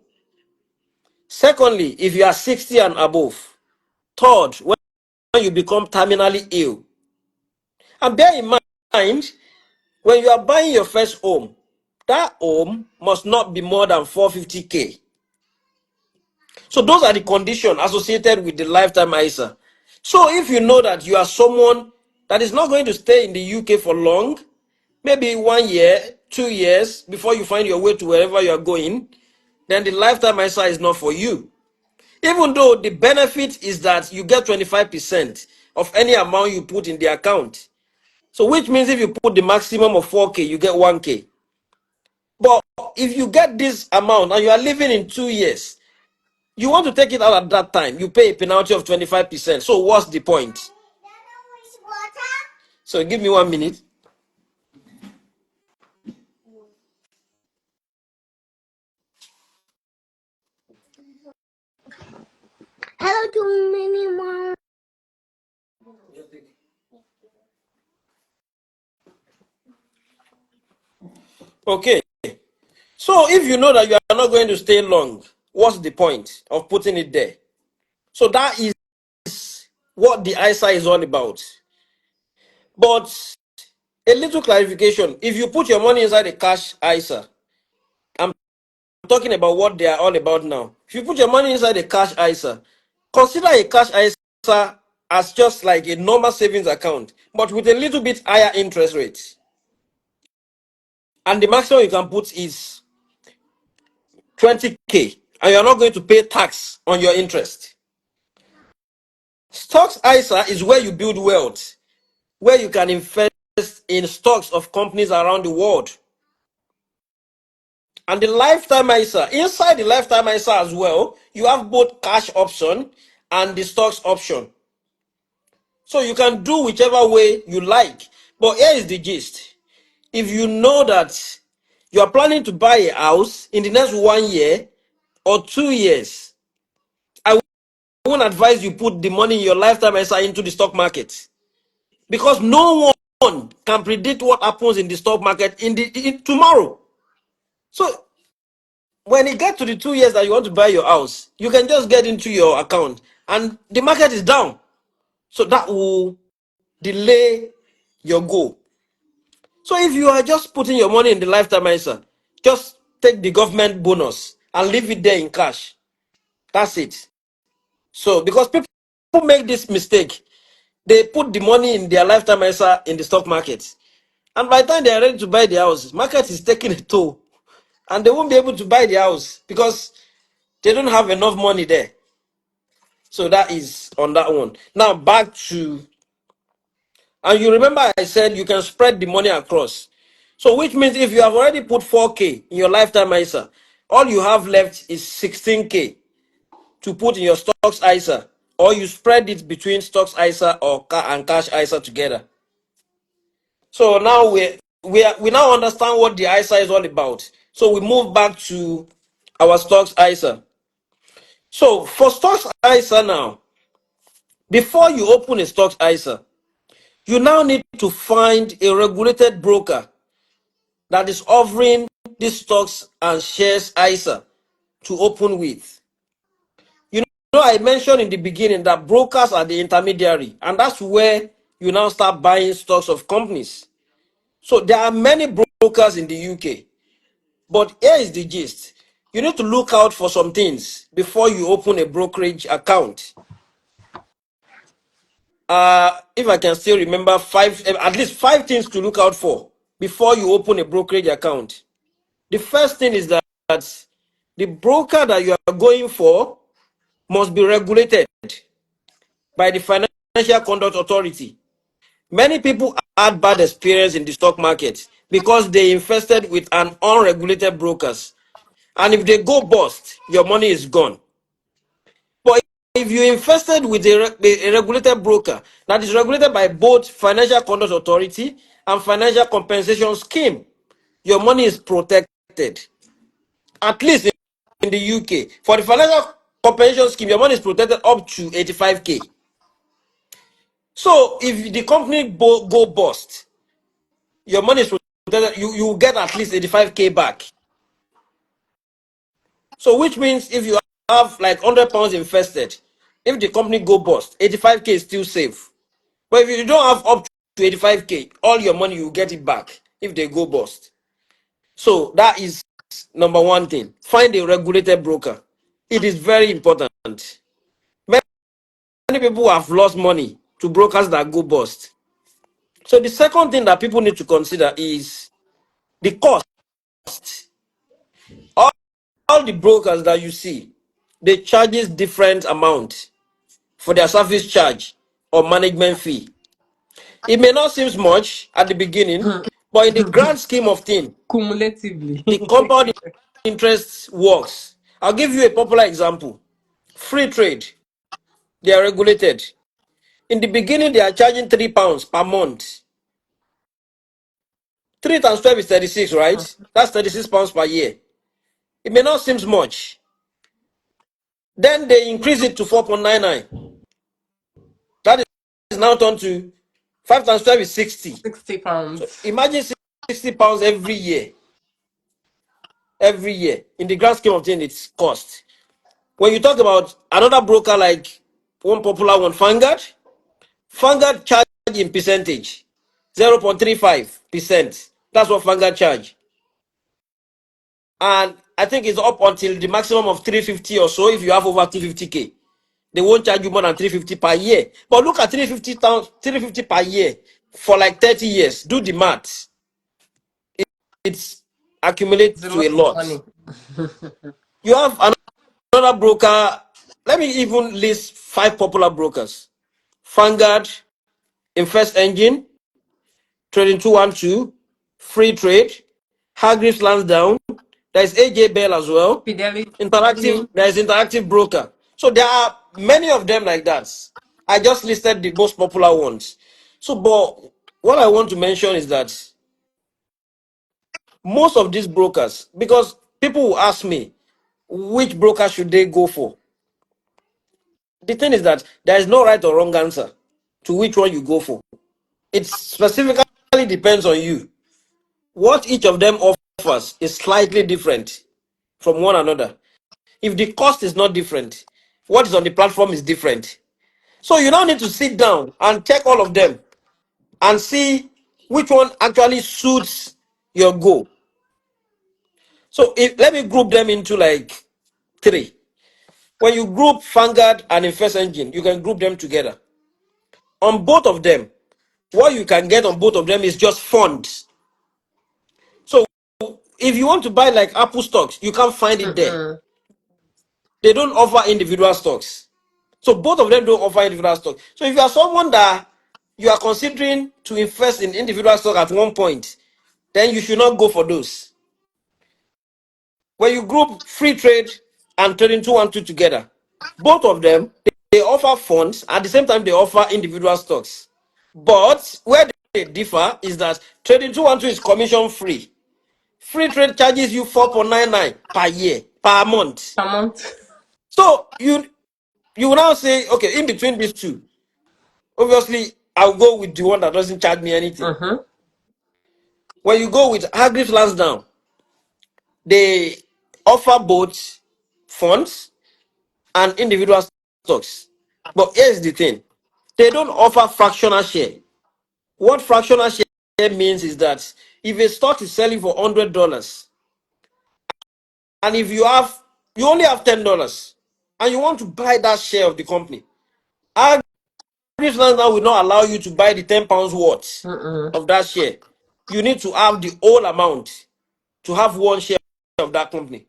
Secondly, if you are 60 and above. Third, when you become terminally ill. And bear in mind, when you are buying your first home, that home must not be more than 450k. So those are the conditions associated with the lifetime ISA. So if you know that you are someone that is not going to stay in the UK for long, maybe 1 year, 2 years before you find your way to wherever you are going, then the lifetime ISA is not for you. Even though the benefit is that you get 25% of any amount you put in the account. So which means if you put the maximum of 4k, you get 1k. But if you get this amount and you are living in 2 years, you want to take it out at that time, you pay a penalty of 25%. So what's the point? So give me 1 minute. Hello to Mini Mom. Okay. So if you know that you are not going to stay long, what's the point of putting it there? So that is what the ISA is all about. But A little clarification. If you put your money inside a cash ISA, I'm talking about what they are all about now. If you put your money inside a cash ISA, consider a cash ISA as just like a normal savings account, but with a little bit higher interest rate. And the maximum you can put is 20K, and you're not going to pay tax on your interest. Stocks ISA is where you build wealth, where you can invest in stocks of companies around the world. And the lifetime ISA, inside the lifetime ISA as well, you have both cash option and the stocks option. So you can do whichever way you like. But here is the gist. If you know that you are planning to buy a house in the next 1 year or 2 years, I won't advise you put the money in your lifetime ISA into the stock market, because no one can predict what happens in the stock market in tomorrow. So when it gets to the 2 years that you want to buy your house, you can just get into your account and the market is down. So that will delay your goal. So if you are just putting your money in the lifetime ISA, just take the government bonus and leave it there in cash. That's it. So because people make this mistake, they put the money in their lifetime ISA in the stock market. And by the time they are ready to buy the house, market is taking a toll. And they won't be able to buy the house because they don't have enough money there. So that is on that one. Now back to, and you remember I said you can spread the money across. So which means if you have already put 4K in your lifetime ISA, all you have left is 16K to put in your stocks ISA, or you spread it between stocks ISA or and cash ISA together. So now we now understand what the ISA is all about. So we move back to our stocks ISA. So for stocks ISA now, before you open a stocks ISA, you now need to find a regulated broker that is offering these stocks and shares ISA to open with. You know, I mentioned in the beginning that brokers are the intermediary, and that's where you now start buying stocks of companies. So there are many brokers in the UK, but here is the gist. You need to look out for some things before you open a brokerage account. If I can still remember at least five things to look out for before you open a brokerage account. The first thing is that the broker that you are going for must be regulated by the Financial Conduct Authority. Many people had bad experience in the stock market because they invested with an unregulated brokers. And if they go bust, your money is gone. But if you invested with a regulated broker that is regulated by both Financial Conduct Authority and Financial Compensation Scheme, your money is protected. At least in the UK. For the Financial Compensation Scheme, your money is protected up to 85K. So if the company go bust, your money is protected. You will get at least 85K back. So which means if you have like £100 invested, if the company go bust, 85K is still safe. But if you don't have up to 85K, all your money you will get it back if they go bust. So that is number one thing. Find a regulated broker. It is very important. Many people have lost money to brokers that go bust. So the second thing that people need to consider is the cost. All, all the brokers that you see, they charges different amount for their service charge or management fee. It may not seem much at the beginning, but in the grand scheme of things, Cumulatively. the compound interest works. I'll give you a popular example. Free trade, they are regulated. In the beginning, they are charging £3 per month. 3 times 12 is 36, right? That's £36 per year. It may not seem much. Then they increase it to 4.99. That is now turned to 5 times 12 is 60. So £60. imagine £60 every year. Every year. In the grand scheme of things, it's cost. When you talk about another broker like one popular one, Vanguard charge in percentage 0.35%. That's what Vanguard charge. And I think it's up until the maximum of 350 or so if you have over 250K. They won't charge you more than 350 per year. But look at 350 per year for like 30 years. Do the math. It's It's accumulates a to a lot of lot. money. You have another broker. Let me even list 5 popular brokers: Vanguard, Invest Engine, Trading 212, Free Trade, Hargreaves Lansdown. There's AJ Bell as well. Fidelity. There's Interactive Broker. So there are many of them like that. I just listed the most popular ones. So, but what I want to mention is that most of these brokers, because people will ask me, which broker should they go for? The thing is that there is no right or wrong answer to which one you go for. It specifically depends on you. What each of them offers is slightly different from one another. If the cost is not different, what is on the platform is different. So you now need to sit down and check all of them and see which one actually suits your goal. So let me group them into like three. When you group Vanguard and Invest Engine, you can group them together. On both of them, what you can get on both of them is just funds. So if you want to buy like Apple stocks, you can't find it there. Mm-mm. They don't offer individual stocks. So both of them don't offer individual stocks. So if you are someone that you are considering to invest in individual stock at one point, then you should not go for those. When you group free trade and trading 212 together, both of them they offer funds at the same time they offer individual stocks. But where they differ is that trading 212 is commission free. Free trade charges you 4.99 per year, per month. Per month. So you will now say, okay, in between these two, obviously I'll go with the one that doesn't charge me anything. Mm-hmm. When you go with Hargreaves Lansdown, they offer both funds and individual stocks. But here's the thing: they don't offer fractional share. What fractional share means is that if a stock is selling for $100, and if you only have $10, and you want to buy that share of the company, Hargreaves Lansdown will not allow you to buy the £10 worth Mm-mm. of that share. You need to have the whole amount to have one share of that company.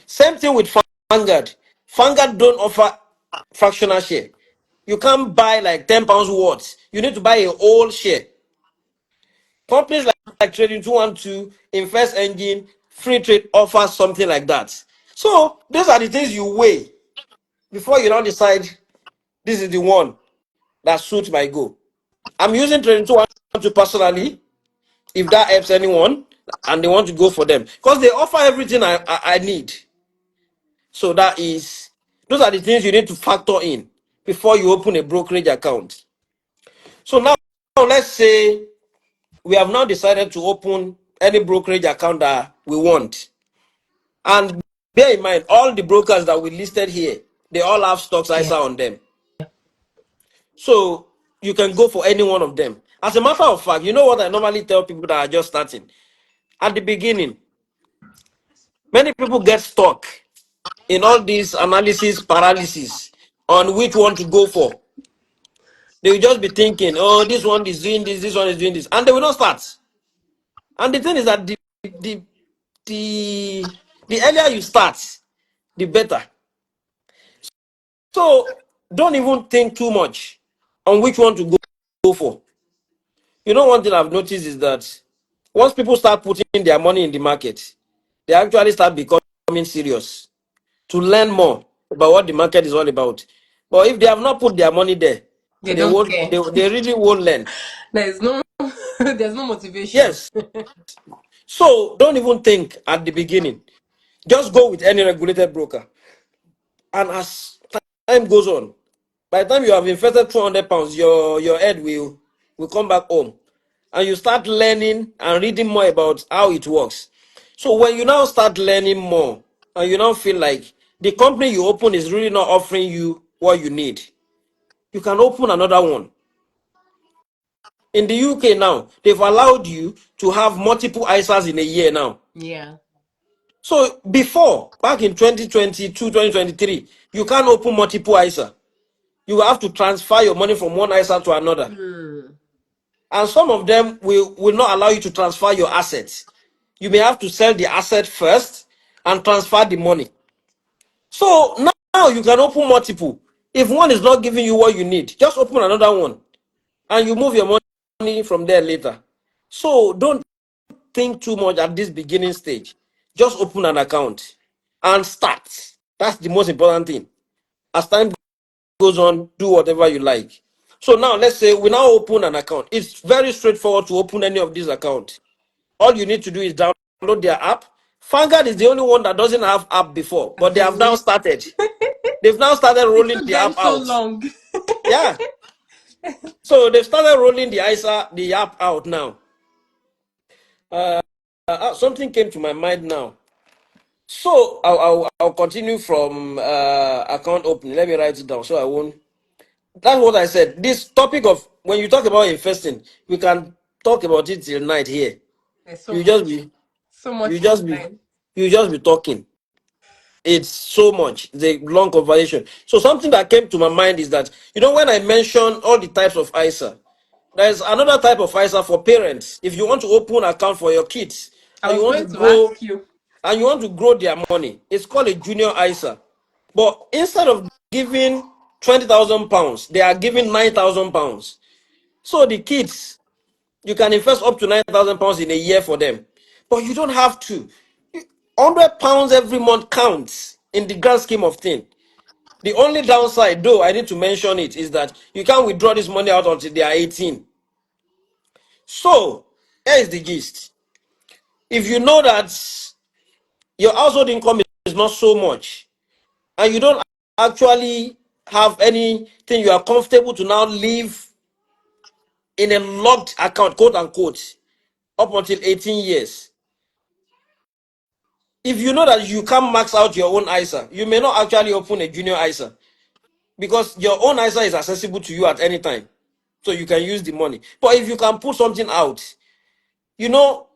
Same thing with Vanguard. Vanguard don't offer fractional share. You can't buy like £10 worth. You need to buy a whole share. Companies like Trading 212, Invest Engine, Free Trade offer something like that. So those are the things you weigh before you now decide this is the one that suits my goal. I'm using Trading 212 personally, if that helps anyone and they want to go for them. Because they offer everything I need. So those are the things you need to factor in before you open a brokerage account. So now let's say we have now decided to open any brokerage account that we want. And bear in mind, all the brokers that we listed here, they all have stocks Yeah. ISA on them. So you can go for any one of them. As a matter of fact, you know what I normally tell people that are just starting? At the beginning, many people get stuck in all these analysis paralysis on which one to go for. They will just be thinking, oh, this one is doing this one is doing this, and they will not start. And the thing is that the the the earlier you start, the better. So don't even think too much on which one to go for. You know, one thing I've noticed is that once people start putting their money in the market, they actually start becoming serious to learn more about what the market is all about. But if they have not put their money there, They don't care. they really won't learn. There's no there's no motivation. Yes. So don't even think at the beginning. Just go with any regulated broker. And as time goes on, by the time you have invested £200, your head will come back home. And you start learning and reading more about how it works. So when you now start learning more and you now feel like the company you open is really not offering you what you need, you can open another one. In the UK now, they've allowed you to have multiple ISAs in a year now. Yeah. So before, back in 2022, 2023, you can't open multiple ISA. You have to transfer your money from one ISA to another. Hmm. And some of them will not allow you to transfer your assets. You may have to sell the asset first and transfer the money. So now you can open multiple. If one is not giving you what you need, just open another one and you move your money from there later. So don't think too much at this beginning stage. Just open an account and start. That's the most important thing. As time goes on, do whatever you like. So now let's say we now open an account. It's very straightforward to open any of these accounts. All you need to do is download their app. Vanguard is the only one that doesn't have app before, but they have now Really? started. They've now started It rolling took the them app so out. long. Yeah. So they've started rolling the app out now. Something came to my mind now. So I'll continue from account opening. Let me write it down so I won't. That's what I said. This topic of when you talk about investing, we can talk about it till night here. There's so You just much, be so you much just be inside. you just be talking. It's so much. It's a long conversation. So something that came to my mind is that when I mentioned all the types of ISA, there's another type of ISA for parents. If you want to open an account for your kids I and you was want to going to grow ask you. their money, it's called a junior ISA. But instead of giving £20,000, they are giving £9,000. So the kids, you can invest up to £9,000 in a year for them, but you don't have to. £100 every month counts in the grand scheme of things. The only downside, though, I need to mention it, is that you can't withdraw this money out until they are 18. So, here is the gist. If you know that your household income is not so much, and you don't actually have anything you are comfortable to now leave in a locked account, quote unquote, up until 18 years, if you know that you can't max out your own ISA, you may not actually open a junior ISA because your own ISA is accessible to you at any time. So you can use the money. But if you can put something out, you know,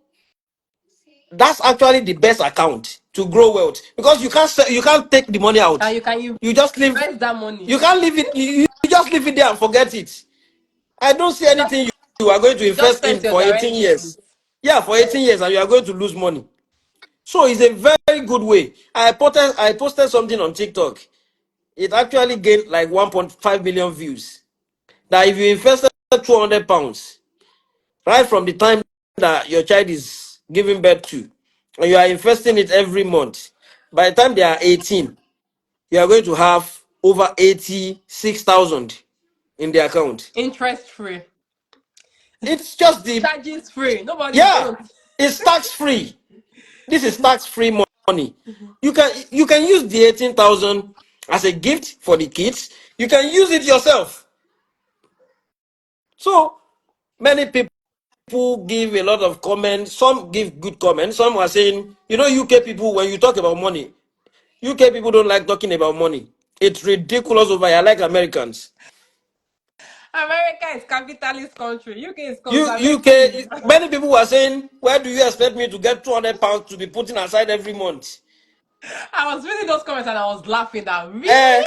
that's actually the best account to grow wealth because you can't take the money out. And you can You just leave. invest that money. You can't leave it. You just leave it there and forget it. I don't see You just anything you are going to you just invest set in your for direct 18 debit. years. Yeah, for 18 years, and you are going to lose money. So it's a very good way. I posted something on TikTok. It actually gained like 1.5 million views. That if you invested £200 right from the time that your child is giving birth to, and you are investing it every month, by the time they are 18, you are going to have over 86,000 in the account. Interest free. It's just the Charges free. Nobody's yeah, gonna it's tax free. This is tax free money. You can use the 18,000 as a gift for the kids. You can use it yourself. So many people give a lot of comments. Some give good comments. Some are saying, UK people, when you talk about money, UK people don't like talking about money. It's ridiculous over here, like Americans. America is capitalist country. UK is UK, conservative. many people were saying, where do you expect me to get £200 to be putting aside every month? I was reading those comments and I was laughing at really? Eh,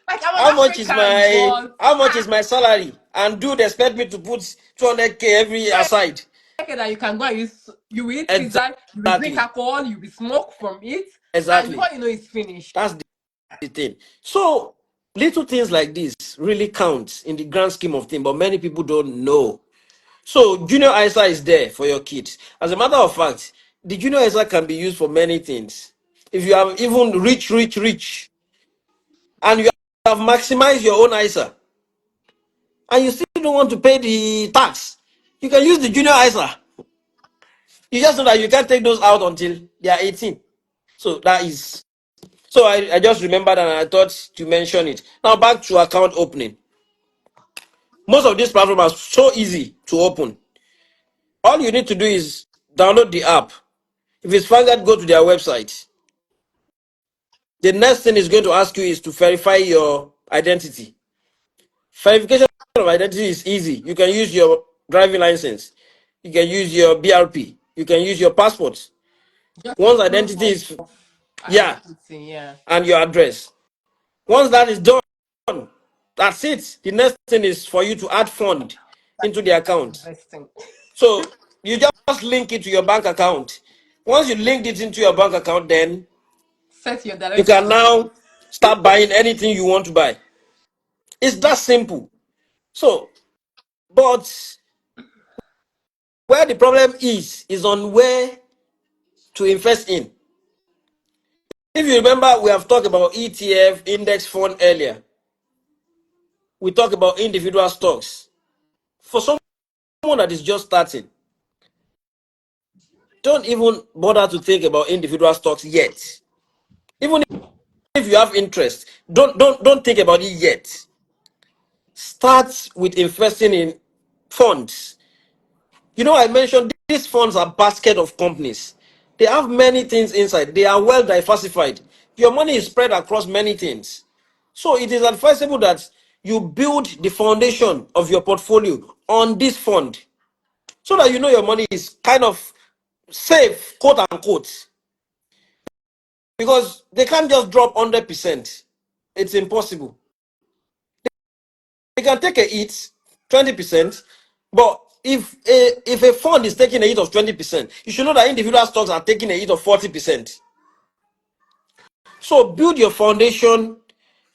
Like I'm how an much is African, my but how much is my salary? And do they expect me to put 200k every aside? okay, that you can go and you will eat pizza, you will drink Exactly. alcohol, you will smoke from it, and before Exactly. you know it's finished. That's the thing. So little things like this really count in the grand scheme of things, but many people don't know. So junior ISA is there for your kids. As a matter of fact, the junior ISA can be used for many things. If you are even rich, and you have maximized your own ISA, and you still don't want to pay the tax, you can use the junior ISA. You just know that you can't take those out until they are 18. So that is so I just remembered and I thought to mention it. Now back to account opening. Most of these platforms are so easy to open. All you need to do is download the app. If it's Vanguard, go to their website. The next thing is going to ask you is to verify your identity. Verification of identity is easy. You can use your driving license. You can use your BRP. You can use your passport. Just Once proof identity of is, yeah, identity, yeah. and your address. Once that is done, that's it. The next thing is for you to add fund into the account. Investing. So you just link it to your bank account. Once you link it into your bank account, then Set your you direct can deposit. now start buying anything you want to buy. It's that simple. So, but where the problem is on where to invest in. If you remember, we have talked about ETF, index fund earlier. We talked about individual stocks. For someone that is just starting, don't even bother to think about individual stocks yet. Even if you have interest, don't think about it yet. Start with investing in funds. You know, I mentioned these funds are basket of companies. They have many things inside. They are well diversified. Your money is spread across many things. So it is advisable that you build the foundation of your portfolio on this fund so that you know your money is kind of safe, quote unquote, because they can't just drop 100%. It's impossible. They can take a hit, 20%, but if a fund is taking a hit of 20%, you should know that individual stocks are taking a hit of 40%. So build your foundation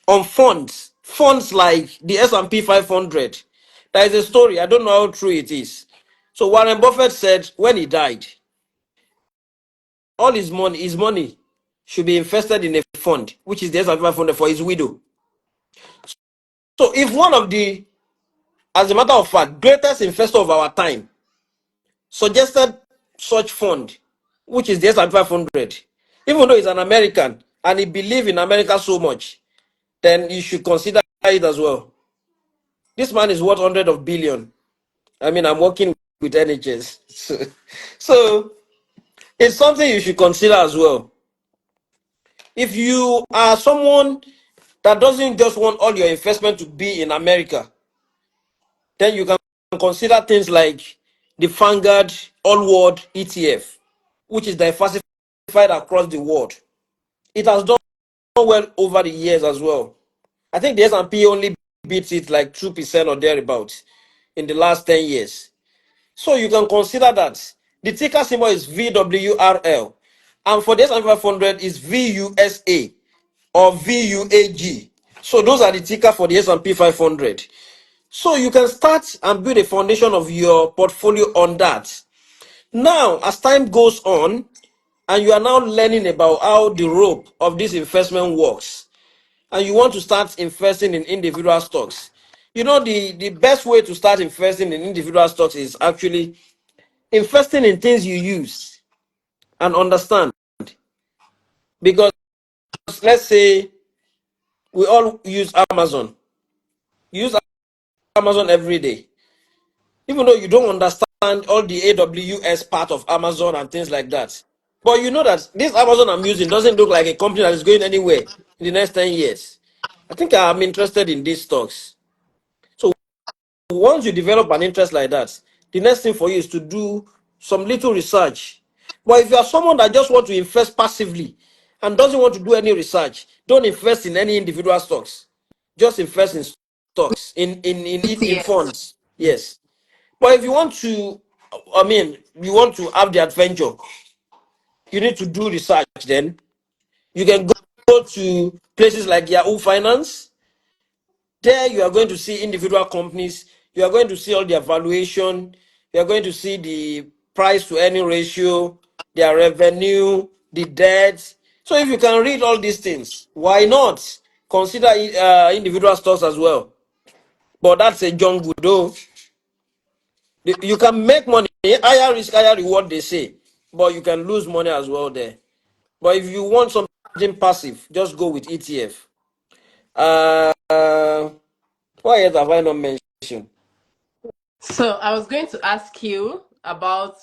on funds like the S&P 500. There is a story, I don't know how true it is. So Warren Buffett said when he died, all his money should be invested in a fund, which is the S&P 500 for his widow. So if one of the, as a matter of fact, greatest investor of our time suggested such fund, which is the S&P 500, even though he's an American and he believes in America so much, then you should consider it as well. This man is worth hundred of billion. I mean, I'm working with NHS, so it's something you should consider as well. If you are someone that doesn't just want all your investment to be in America, then you can consider things like the Vanguard All World ETF, which is diversified across the world. It has done well over the years as well. I think the S&P only beats it like 2% or thereabouts in the last 10 years. So you can consider that. The ticker symbol is VWRL. And for the S&P 500 is VUSA or VUAG. So those are the ticker for the S&P 500. So you can start and build a foundation of your portfolio on that. Now, as time goes on, and you are now learning about how the rope of this investment works, and you want to start investing in individual stocks, you know, the best way to start investing in individual stocks is actually investing in things you use and understand. Because let's say we all use Amazon. You use Amazon every day. Even though you don't understand all the AWS part of Amazon and things like that. But you know that this Amazon I'm using doesn't look like a company that is going anywhere in the next 10 years. I think I'm interested in these stocks. So once you develop an interest like that, the next thing for you is to do some little research. But if you are someone that just want to invest passively and doesn't want to do any research, don't invest in any individual stocks. Just invest in stocks, in ETF. funds. Yes. But if you want to, I mean, you want to have the adventure, you need to do research. Then you can go to places like Yahoo Finance. There you are going to see individual companies. You are going to see all their valuation. You are going to see the price to earning ratio, their revenue, the debt. So if you can read all these things, why not consider individual stocks as well? But that's a jungle, though. You can make money, higher risk, higher reward, they say, but you can lose money as well there. But if you want something passive, just go with ETF. What else have I not mentioned? So I was going to ask you about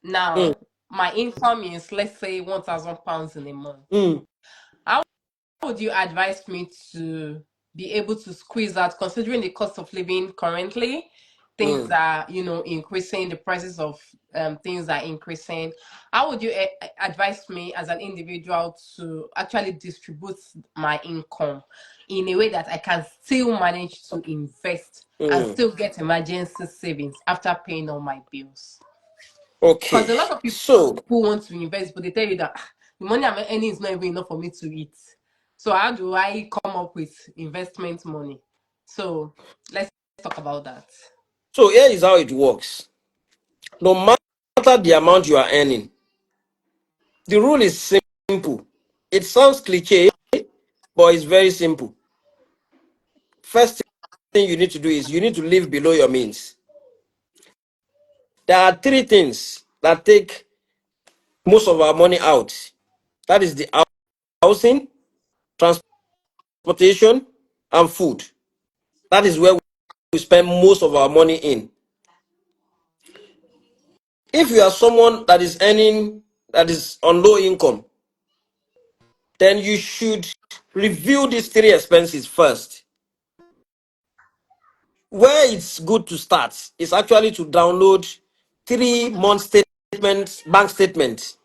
Mm, now. My income is, let's say, £1,000 in a month. mm. How would you advise me to be able to squeeze out, considering the cost of living currently? things Mm. are, increasing, the prices of things are increasing. How would you advise me as an individual to actually distribute my income in a way that I can still manage to invest and Mm. still get emergency savings after paying all my bills? Because Okay. a lot of people So, want to invest, but they tell you that the money I'm earning is not even enough for me to eat. So how do I come up with investment money? So let's talk about that. here is how it works. No matter the amount you are earning, the rule is simple. It sounds cliche, but it's very simple. First thing you need to do is you need to live below your means. There are three things that take most of our money out. That is the housing, transportation, and food. That is where we spend most of our money in. If you are someone that is earning, that is on low income, then you should review these three expenses first. Where it's good to start is actually to download 3 month statements, bank statements.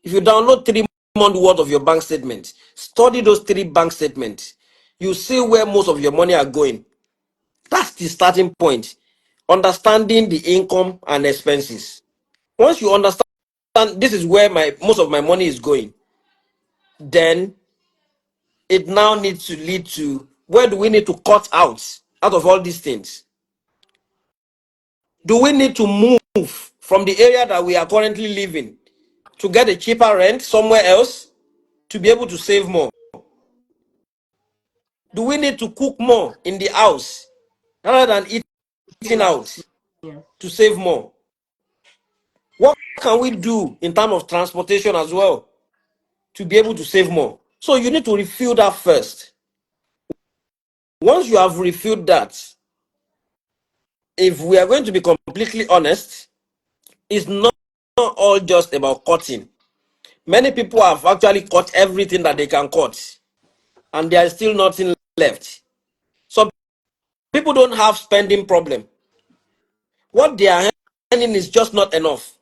If you download 3 month worth of your bank statement, study those three bank statements. You see where most of your money are going. That's the starting point. Understanding the income and expenses. Once you understand this is where my most of my money is going, then it now needs to lead to where do we need to cut out of all these things? Do we need to move from the area that we are currently living to get a cheaper rent somewhere else to be able to save more? Do we need to cook more in the house rather than eating Eating out. out Yeah. to save more? What can we do in terms of transportation as well to be able to save more? So you need to refill that first. Once you have refilled that, if we are going to be completely honest, it's not all just about cutting. Many people have actually cut everything that they can cut, and there is still nothing left. Some people don't have spending problem. What they are earning is just not enough.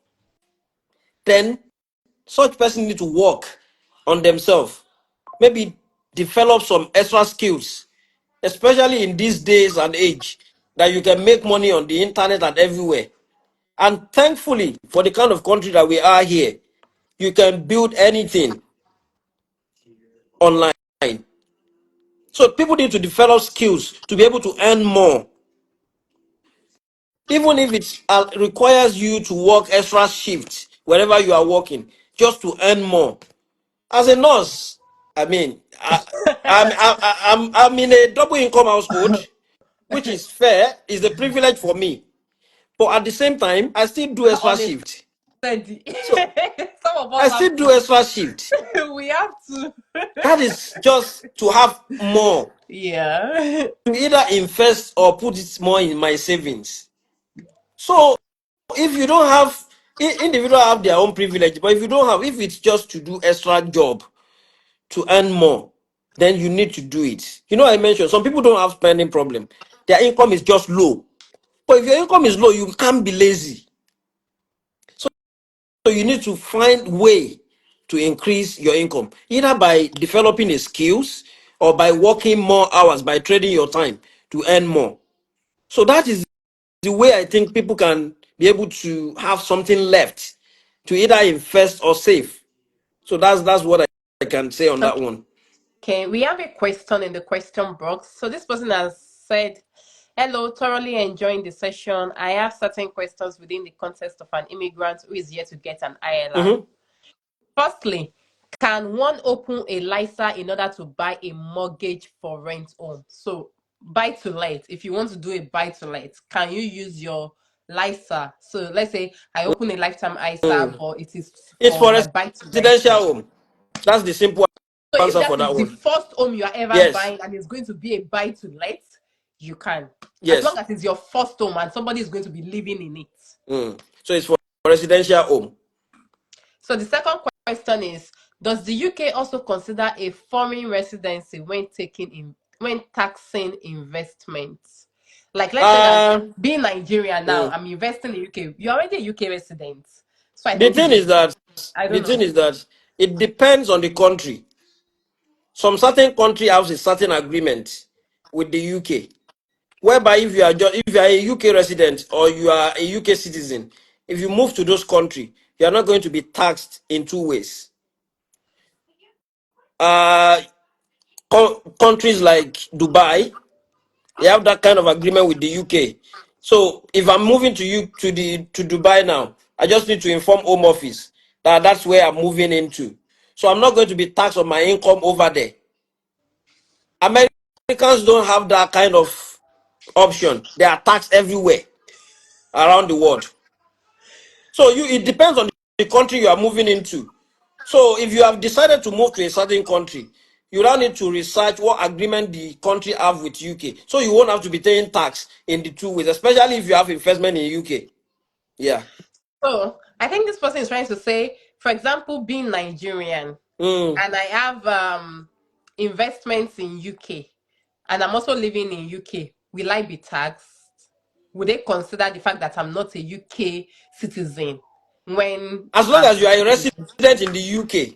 Then such person need to work on themselves. Maybe develop some extra skills, especially in these days and age that you can make money on the internet and everywhere. And thankfully, for the kind of country that we are here, you can build anything online. So people need to develop skills to be able to earn more, even if it requires you to work extra shifts wherever you are working, just to earn more. As a nurse, I mean, I'm in a double income household, which is fair, is a privilege for me. But at the same time, I still do extra On a shift. steady. So Some of I us have still do extra shift. to. We have to. That is just to have more, Yeah. to either invest or put it more in my savings. So if you don't have, individual have their own privilege, but if you don't have, if it's just to do extra job to earn more, then you need to do it. I mentioned some people don't have spending problem. Their income is just low. But if your income is low, you can't be lazy. So you need to find way to increase your income, either by developing a skills or by working more hours, by trading your time to earn more. So that is the way I think people can be able to have something left to either invest or save. So that's what I can say on that one. Okay, we have a question in the question box. So this person has said, "Hello, thoroughly enjoying the session. I have certain questions within the context of an immigrant who is here to get an ILR. Mhm. Firstly, can one open a LISA in order to buy a mortgage for rent home? So buy to let. If you want to do a buy to let, can you use your LISA? So let's say I open a lifetime ISA, Mm. but it is It's for for my buy to let residential home. home. That's the simple So if answer that for is that the one. first home you are ever Yes, buying and it's going to be a buy to let, you can. As long yes. as it's your first home and somebody is going to be living in it. Mm. So it's for residential home. So the second question is, does the UK also consider a foreign residency when taking in when taxing investments? Like, let's say that Uh, being Nigeria now, mm. I'm investing in UK. You're already a UK resident. So I The think it's thing the is that I the don't thing know. is that it depends on the country. Some certain country has a certain agreement with the UK, whereby if you are a UK resident or you are a UK citizen, if you move to those country, you are not going to be taxed in two ways. Uh, Countries like Dubai, they have that kind of agreement with the UK. So if I'm moving to Dubai now, I just need to inform Home Office that that's where I'm moving into. So I'm not going to be taxed on my income over there. Americans don't have that kind of option. They are taxed everywhere around the world. So it depends on the country you are moving into. So if you have decided to move to a certain country, you now need to research what agreement the country have with UK. So you won't have to be paying tax in the two ways, especially if you have investment in UK. Yeah. So I think this person is trying to say, for example, being Nigerian Mm. and I have investments in UK and I'm also living in UK, will I be taxed? Would they consider the fact that I'm not a UK citizen when As long I'm as you are a investing? resident in the UK,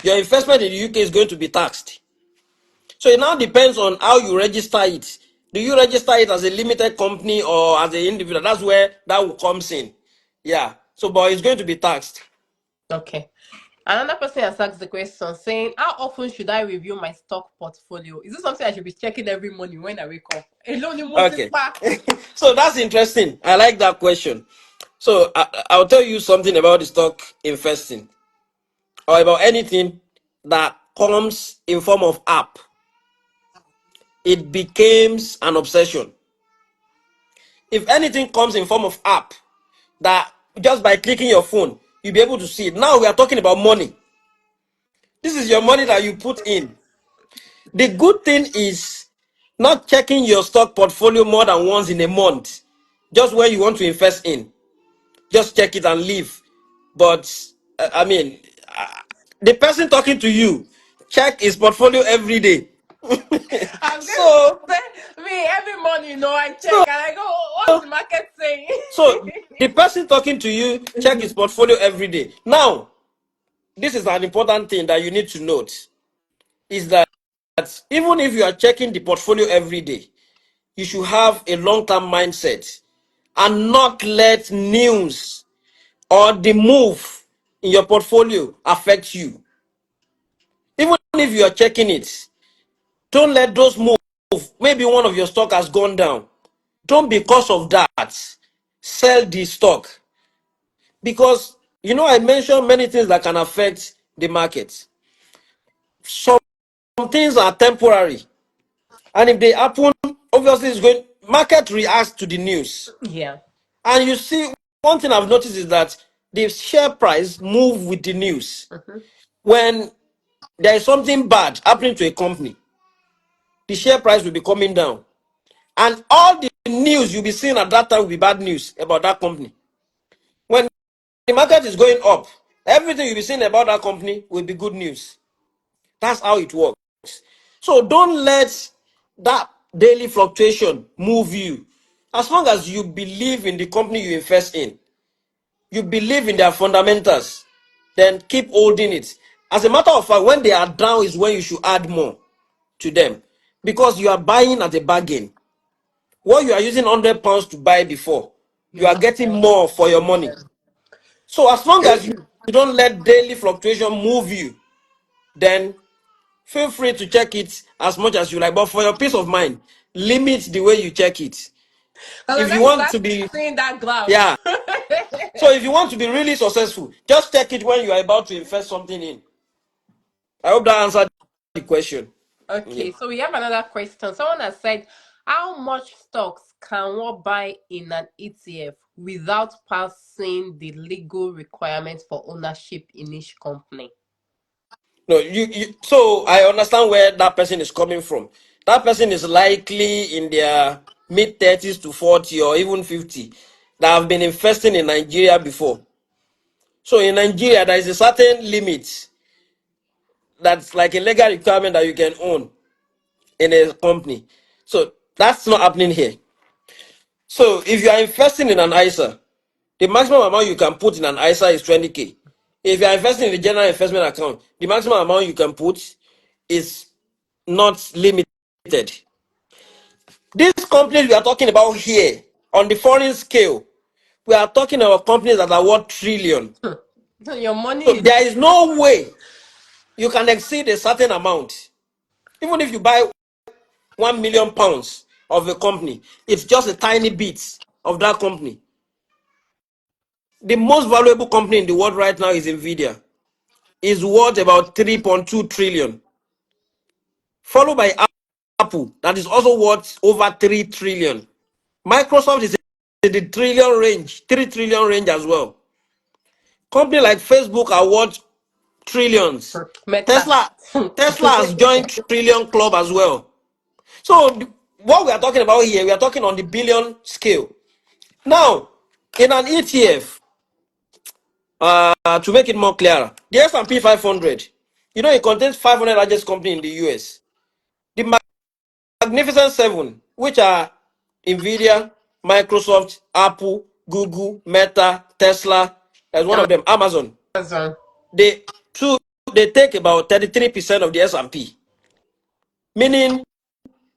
your investment in the UK is going to be taxed. So it now depends on how you register it. Do you register it as a limited company or as an individual? That's where that will comes in. Yeah. So, but it's going to be taxed. Okay. Another person has asked the question saying, how often should I review my stock portfolio? Is this something I should be checking every morning when I wake up? Hello, ni mo ti Okay. pa. So that's interesting. I like that question. So I'll tell you something about the stock investing or about anything that comes in form of app. It becomes an obsession. If anything comes in form of app that just by clicking your phone, you'll be able to see it. Now we are talking about money. This is your money that you put in. The good thing is not checking your stock portfolio more than once in a month, just when you want to invest in. Just check it and leave. But I mean, the person talking to you, check his portfolio every day. I'm going to so, say, me, every morning, I check so, and I go, "Oh, what's the market saying?" so the person talking to you, check his portfolio every day. Now, this is an important thing that you need to note is that even if you are checking the portfolio every day, you should have a long-term mindset and not let news or the move in your portfolio affect you. Even if you are checking it, don't let those move. Maybe one of your stock has gone down. Don't because of that sell the stock. Because I mentioned many things that can affect the market. Some things are temporary. And if they happen, obviously it's going market reacts to the news. Yeah. And you see, one thing I've noticed is that the share price move with the news. Mhm. When there is something bad happening to a company, the share price will be coming down. And all the news you'll be seeing at that time will be bad news about that company. When the market is going up, everything you'll be seeing about that company will be good news. That's how it works. So don't let that daily fluctuation move you. As long as you believe in the company you invest in, you believe in their fundamentals, then keep holding it. As a matter of fact, when they are down is when you should add more to them because you are buying at a bargain. What you are using £100 to buy before, you You're are not getting getting more for your money. So as long as you don't let daily fluctuation move you, then feel free to check it as much as you like. But for your peace of mind, limit the way you check it. because I'm If you going to want start to be, seeing that graph. yeah. So if you want to be really successful, just check it when you are about to invest something in. I hope that answered the question. Yeah. Okay, so we have another question. Someone has said, how much stocks can one buy in an ETF without passing the legal requirements for ownership in each company? No, so I understand where that person is coming from. That person is likely in their mid 30s to 40 or even 50 that have been investing in Nigeria before. So in Nigeria, there is a certain limit that's like a legal requirement that you can own in a company. So that's not happening here. So if you are investing in an ISA, the maximum amount you can put in an ISA is 20K. If you are investing in the general investment account, the maximum amount you can put is not limited. These companies we are talking about here on the foreign scale, we are talking about companies that are worth trillion. So your So money is there is no way you can exceed a certain amount. Even if you buy 1 million pounds of a company, it's just a tiny bit of that company. The most valuable company in the world right now is Nvidia. Is worth about 3.2 trillion, followed by Apple, that is also worth over 3 trillion. Microsoft is in the trillion range, 3 trillion range as well. Company like Facebook are worth trillions. meta. Tesla, Tesla has joined trillion club as well. So what we are talking about here, we are talking on the billion scale. Now, in an ETF, to make it more clear, the S&P 500, it contains 500 largest companies in the US. The Magnificent Seven, which are Nvidia, Microsoft, Apple, Google, Meta, Tesla, as one of them, Amazon. Amazon. They two they take about 33% of the S&P, meaning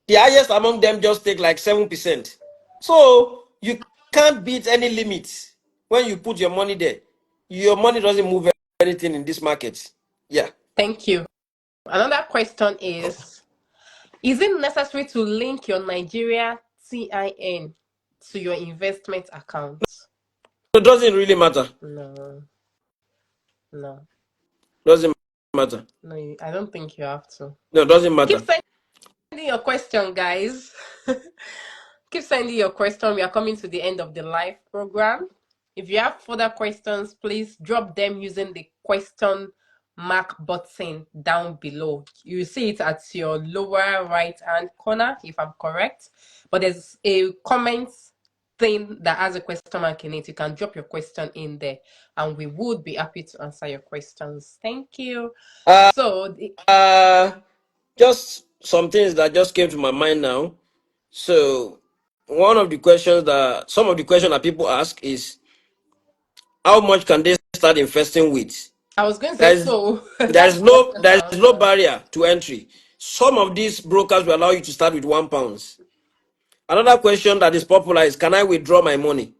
the highest among them just take like 7%. So you can't beat any limits when you put your money there. Your money doesn't move anything in this market. Yeah. Thank you. Another question is it necessary to link your Nigeria TIN to your investment account? It doesn't really matter. No, no, Doesn't matter. no. I don't think you have to. No, it doesn't Keep matter. sending your question, guys. Keep sending your question. We are coming to the end of the live program. If you have further questions, please drop them using the question mark button down below. You see it at your lower right hand corner, if I'm correct. But there's a comment thing that has a question mark in it. You can drop your question in there, and we would be happy to answer your questions. Thank you. Uh, So, uh, just some things that just came to my mind now. So, some of the questions that people ask is, how much can they start investing with? I was going to say There's so. there's That's the no question to there's no answer. barrier to entry. Some of these brokers will allow you to start with £1. Another question that is popular is, can I withdraw my money?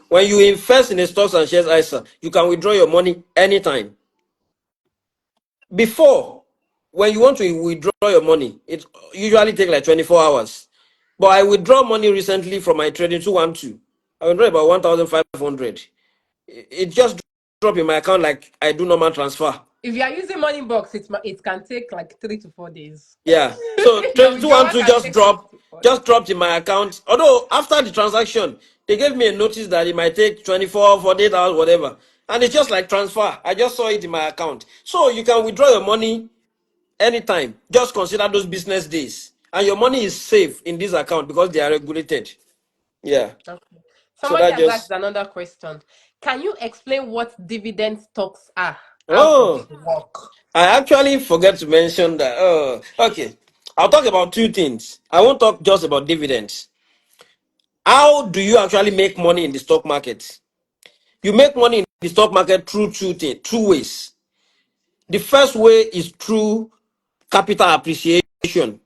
When you invest in a stocks and shares ISA, you can withdraw your money anytime. Before, when you want to withdraw your money, it usually take like 24 hours. But I withdraw money recently from my trading 212. I withdraw about 1,500. It just drop in my account like I do normal transfer. If you are using money box, it can take like 3 to 4 days. Yeah. So Your trading withdrawal 212 can take 3 to 4 days. just dropped in my account. Although after the transaction, they gave me a notice that it might take 24, 48 hours, whatever. And it's just like transfer. I just saw it in my account. So you can withdraw your money anytime. Just consider those business days. And your money is safe in this account because they are regulated. Yeah. Okay. So Somebody that has asked just another question. Can you explain what dividend stocks are? How do oh, they work? I actually forgot to mention that. Oh, okay. I'll talk about two things. I won't talk just about dividends. How do you actually make money in the stock market? You make money in the stock market through two ways. The first way is through capital appreciation.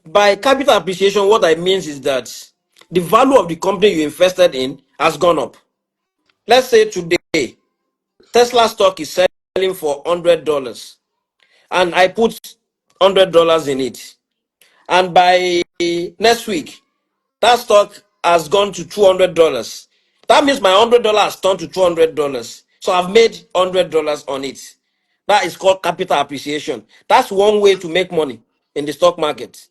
By capital appreciation, what I mean is that the value of the company you invested in has gone up. Let's say today, Tesla stock is selling for $100, and I put $100 in it. And by next week, that stock has gone to $200. That means my $100 has turned to $200. So I've made $100 on it. That is called capital appreciation. That's one way to make money in the stock market.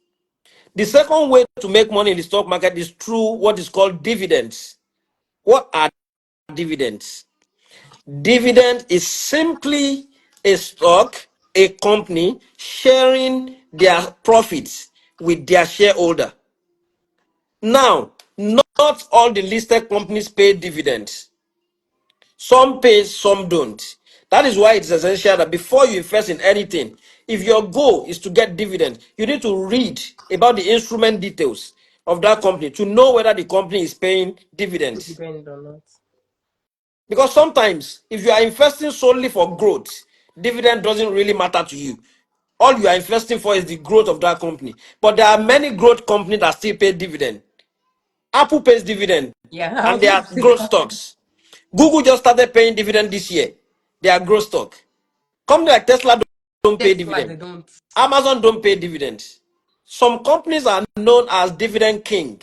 The second way to make money in the stock market is through what is called dividends. What are dividends? Dividend is simply a stock, a company sharing their profits with their shareholder. Now, not all the listed companies pay dividends. Some pay, some don't. That is why it's essential that before you invest in anything, if your goal is to get dividends, you need to read about the instrument details. of that company to know whether the company is paying dividends. Dividend or not. Because sometimes, if you are investing solely for growth, dividend doesn't really matter to you. All you are investing for is the growth of that company. But there are many growth companies that still pay dividend. Apple pays dividend, Yeah, I and was they going are to say growth that. stocks. Google just started paying dividend this year. They are growth stock. Company like Tesla don't pay Tesla, dividend. they don't. Amazon don't pay dividends. Some companies are known as dividend king.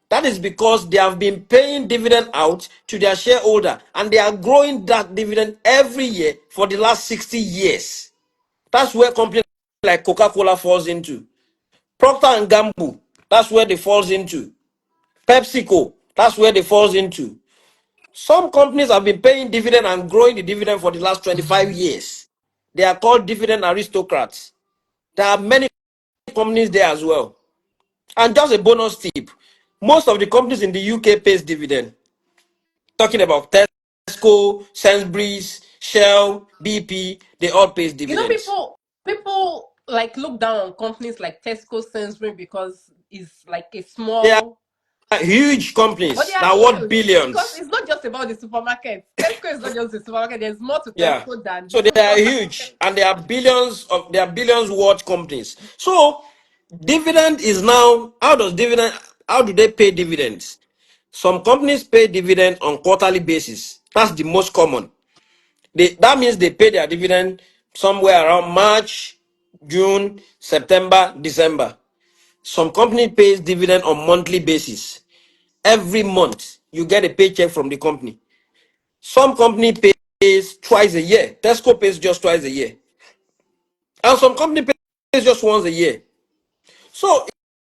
That is because they have been paying dividend out to their shareholder, and they are growing that dividend every year for the last 60 years. That's where companies like Coca-Cola falls into. Procter and Gamble, that's where they falls into. PepsiCo, that's where they falls into. Some companies have been paying dividend and growing the dividend for the last 25 years. They are called dividend aristocrats. There are many companies there as well. And just a bonus tip, most of the companies in the UK pays dividend. Talking about Tesco, Sainsbury's, Shell, BP, they all pay You know, dividends. people like look down on companies like Tesco, Sainsbury because it's like a They are small, huge but they companies are that worth huge because billions. it's not just about the supermarket. Tesco is not just the supermarket. There's more to Yeah. Tesco than the So they are supermarket. huge, and they are billions worth companies. So dividend is now, how do they pay dividends? Some companies pay dividend on quarterly basis. That's the most common. That means they pay their dividend somewhere around March, June, September, December. Some company pays dividend on monthly basis. Every month you get a paycheck from the company. Some company pays twice a year. Tesco pays just twice a year. And some company pays just once a year. So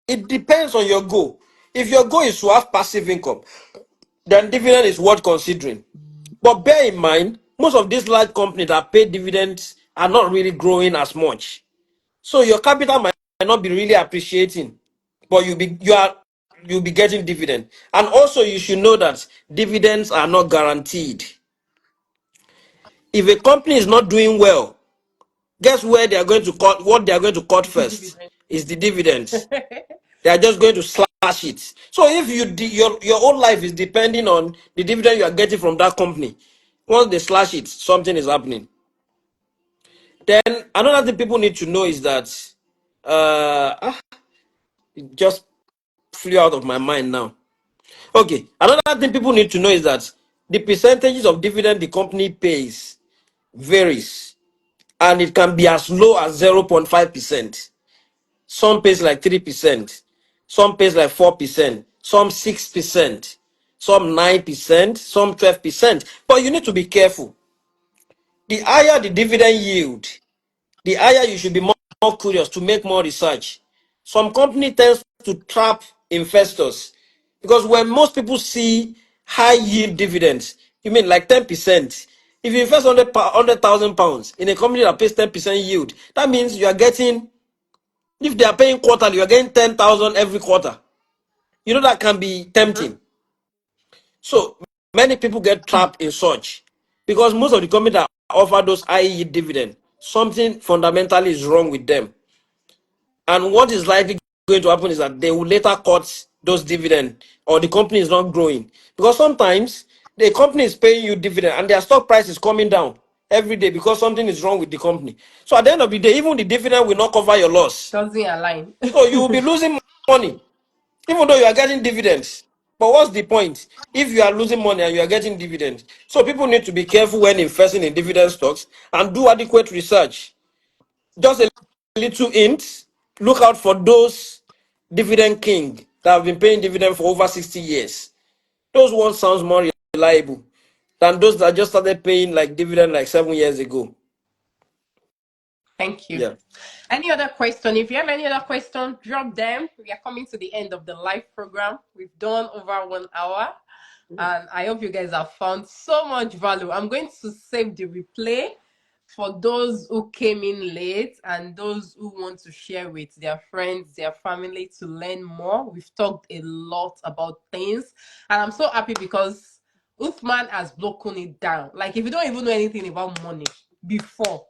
it depends on your goal. If your goal is to have passive income, then dividend is worth considering. But bear in mind, most of these large companies that pay dividends are not really growing as much. So your capital might not be really appreciating, but you'll be getting dividend. And also you should know that dividends are not guaranteed. If a company is not doing well, guess where they are going to cut? What they are going to cut first Dividend. is the dividends. They are just going to slash it. So if your whole life is depending on the dividend you are getting from that company, once they slash it, something is happening. Then another thing people need to know is that it just flew out of my mind now. Okay, another thing people need to know is that the percentages of dividend the company pays varies, and it can be as low as 0.5%. Some pays like 3%, some pays like 4%, some 6%, some 9%, some 12%. But you need to be careful. The higher the dividend yield, the higher you should be more curious to make more research. Some company tends to trap investors because when most people see high yield dividends, you mean like 10%. If you invest £100,000 in a company that pays 10% yield, that means you are getting, if they are paying quarterly, you are getting 10,000 every quarter. You know that can be Mhm. tempting. So many people get trapped in such because most of the companies that offer those high yield dividend, something fundamentally is wrong with them. And what is likely going to happen is that they will later cut those dividend, or the company is not growing. Because sometimes the company is paying you dividend and their stock price is coming down every day because something is wrong with the company. So at the end of the day, even the dividend will not cover your loss. Doesn't align. So you will be losing money, even though you are getting dividends. But what's the point if you are losing money and you are getting dividends? So people need to be careful when investing in dividend stocks and do adequate research. Just a little hint, look out for those dividend king that have been paying dividend for over 60 years. Those ones sounds more reliable than those that just started paying like dividend like 7 years ago. Thank you. Yeah. Any other question? If you have any other question, drop them. We are coming to the end of the live program. We've done over 1 hour. And I hope you guys have found so much value. I'm going to save the replay for those who came in late and those who want to share with their friends, their family to learn more. We've talked a lot about things. And I'm so happy because Uthman has broken it down. Like, if you don't even know anything about money before,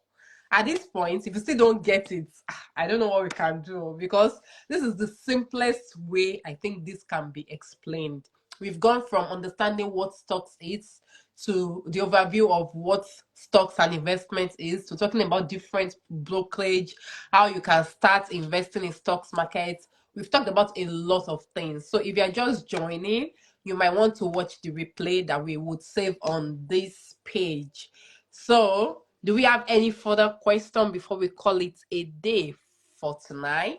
At this point, if you still don't get it, I don't know what we can do, because this is the simplest way I think this can be explained. We've gone from understanding what stocks is to the overview of what stocks and investments is, to talking about different brokerage, how you can start investing in stocks markets. We've talked about a lot of things. So if you're just joining, you might want to watch the replay that we would save on this page. So, do we have any further question before we call it a day for tonight?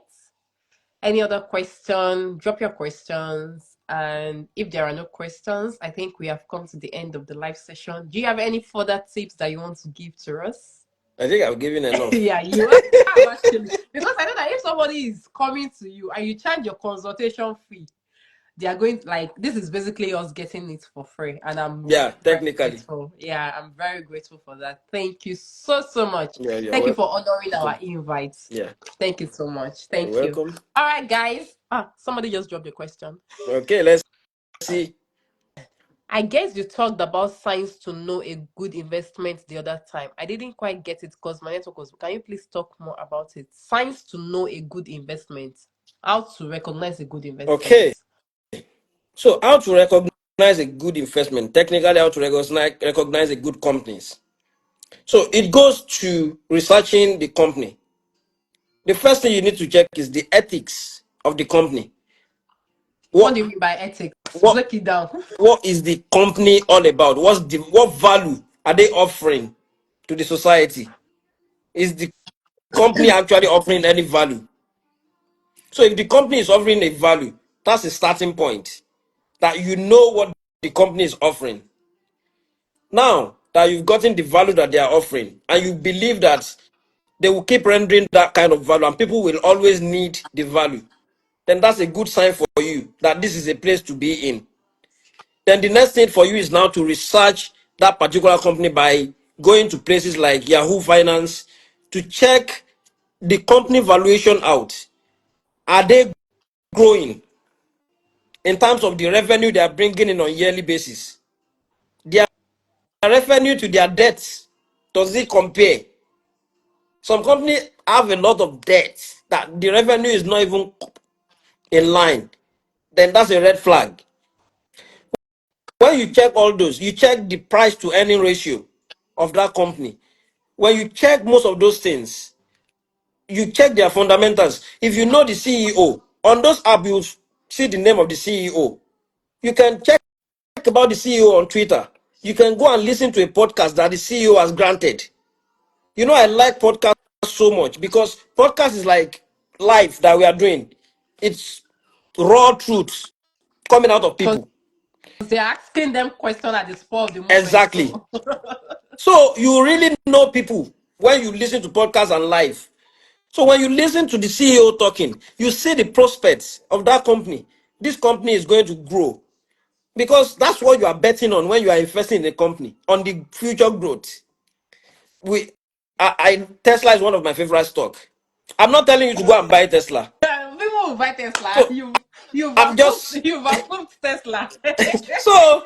Any other question? Drop your questions. And if there are no questions, I think we have come to the end of the live session. Do you have any further tips that you want to give to us? I think I've given enough. Yeah, you have actually. Because I know that if somebody is coming to you and you charge your consultation fee, they are going, like, this is basically us getting it for free, and I'm Yeah, very technically. grateful. Yeah, I'm very grateful for that. Thank you so much. Yeah, you're Thank you for honoring our welcome. invites. Yeah, Thank you so much. you're Thank you. welcome. All right, guys. Somebody just dropped a question. Okay, let's see. I guess you talked about signs to know a good investment the other time. I didn't quite get it because my network was. Can you please talk more about it? Signs to know a good investment. How to recognize a good investment. Okay, so how to recognize a good investment? Technically, how to recognize a good companies. So it goes to researching the company. The first thing you need to check is the ethics of the company. What What do you mean by ethics? what Break it down. what is the company all about? What value are they offering to the society? Is the company actually offering any value? So if the company is offering a value, that's a starting point. That you know what the company is offering. Now that you've gotten the value that they are offering, and you believe that they will keep rendering that kind of value, and people will always need the value, then that's a good sign for you that this is a place to be in. Then the next thing for you is now to research that particular company by going to places like Yahoo Finance to check the company valuation out. Are they growing in terms of the revenue they are bringing in on yearly basis? Their revenue to their debts, does it compare? Some companies have a lot of debts that the revenue is not even in line. Then that's a red flag. When you check all those, you check the price to earning ratio of that company. When you check most of those things, you check their fundamentals. If you know the CEO, on those apps, you see the name of the CEO. You can check about the CEO on Twitter. You can go and listen to a podcast that the CEO has granted. You know, I like podcasts so much because podcast is like life that we are doing. It's raw truths coming out of Because people. they're asking them question at the spur of the moment. Exactly. So So you really know people when you listen to podcasts and live. So when you listen to the CEO talking, you see the prospects of that company. This company is going to grow because that's what you are betting on when you are investing in a company, on the future growth. We, Tesla is one of my favorite stock. I'm not telling you to go and buy Tesla. people will buy Tesla. So You've I'm approved just you've approved Tesla. so.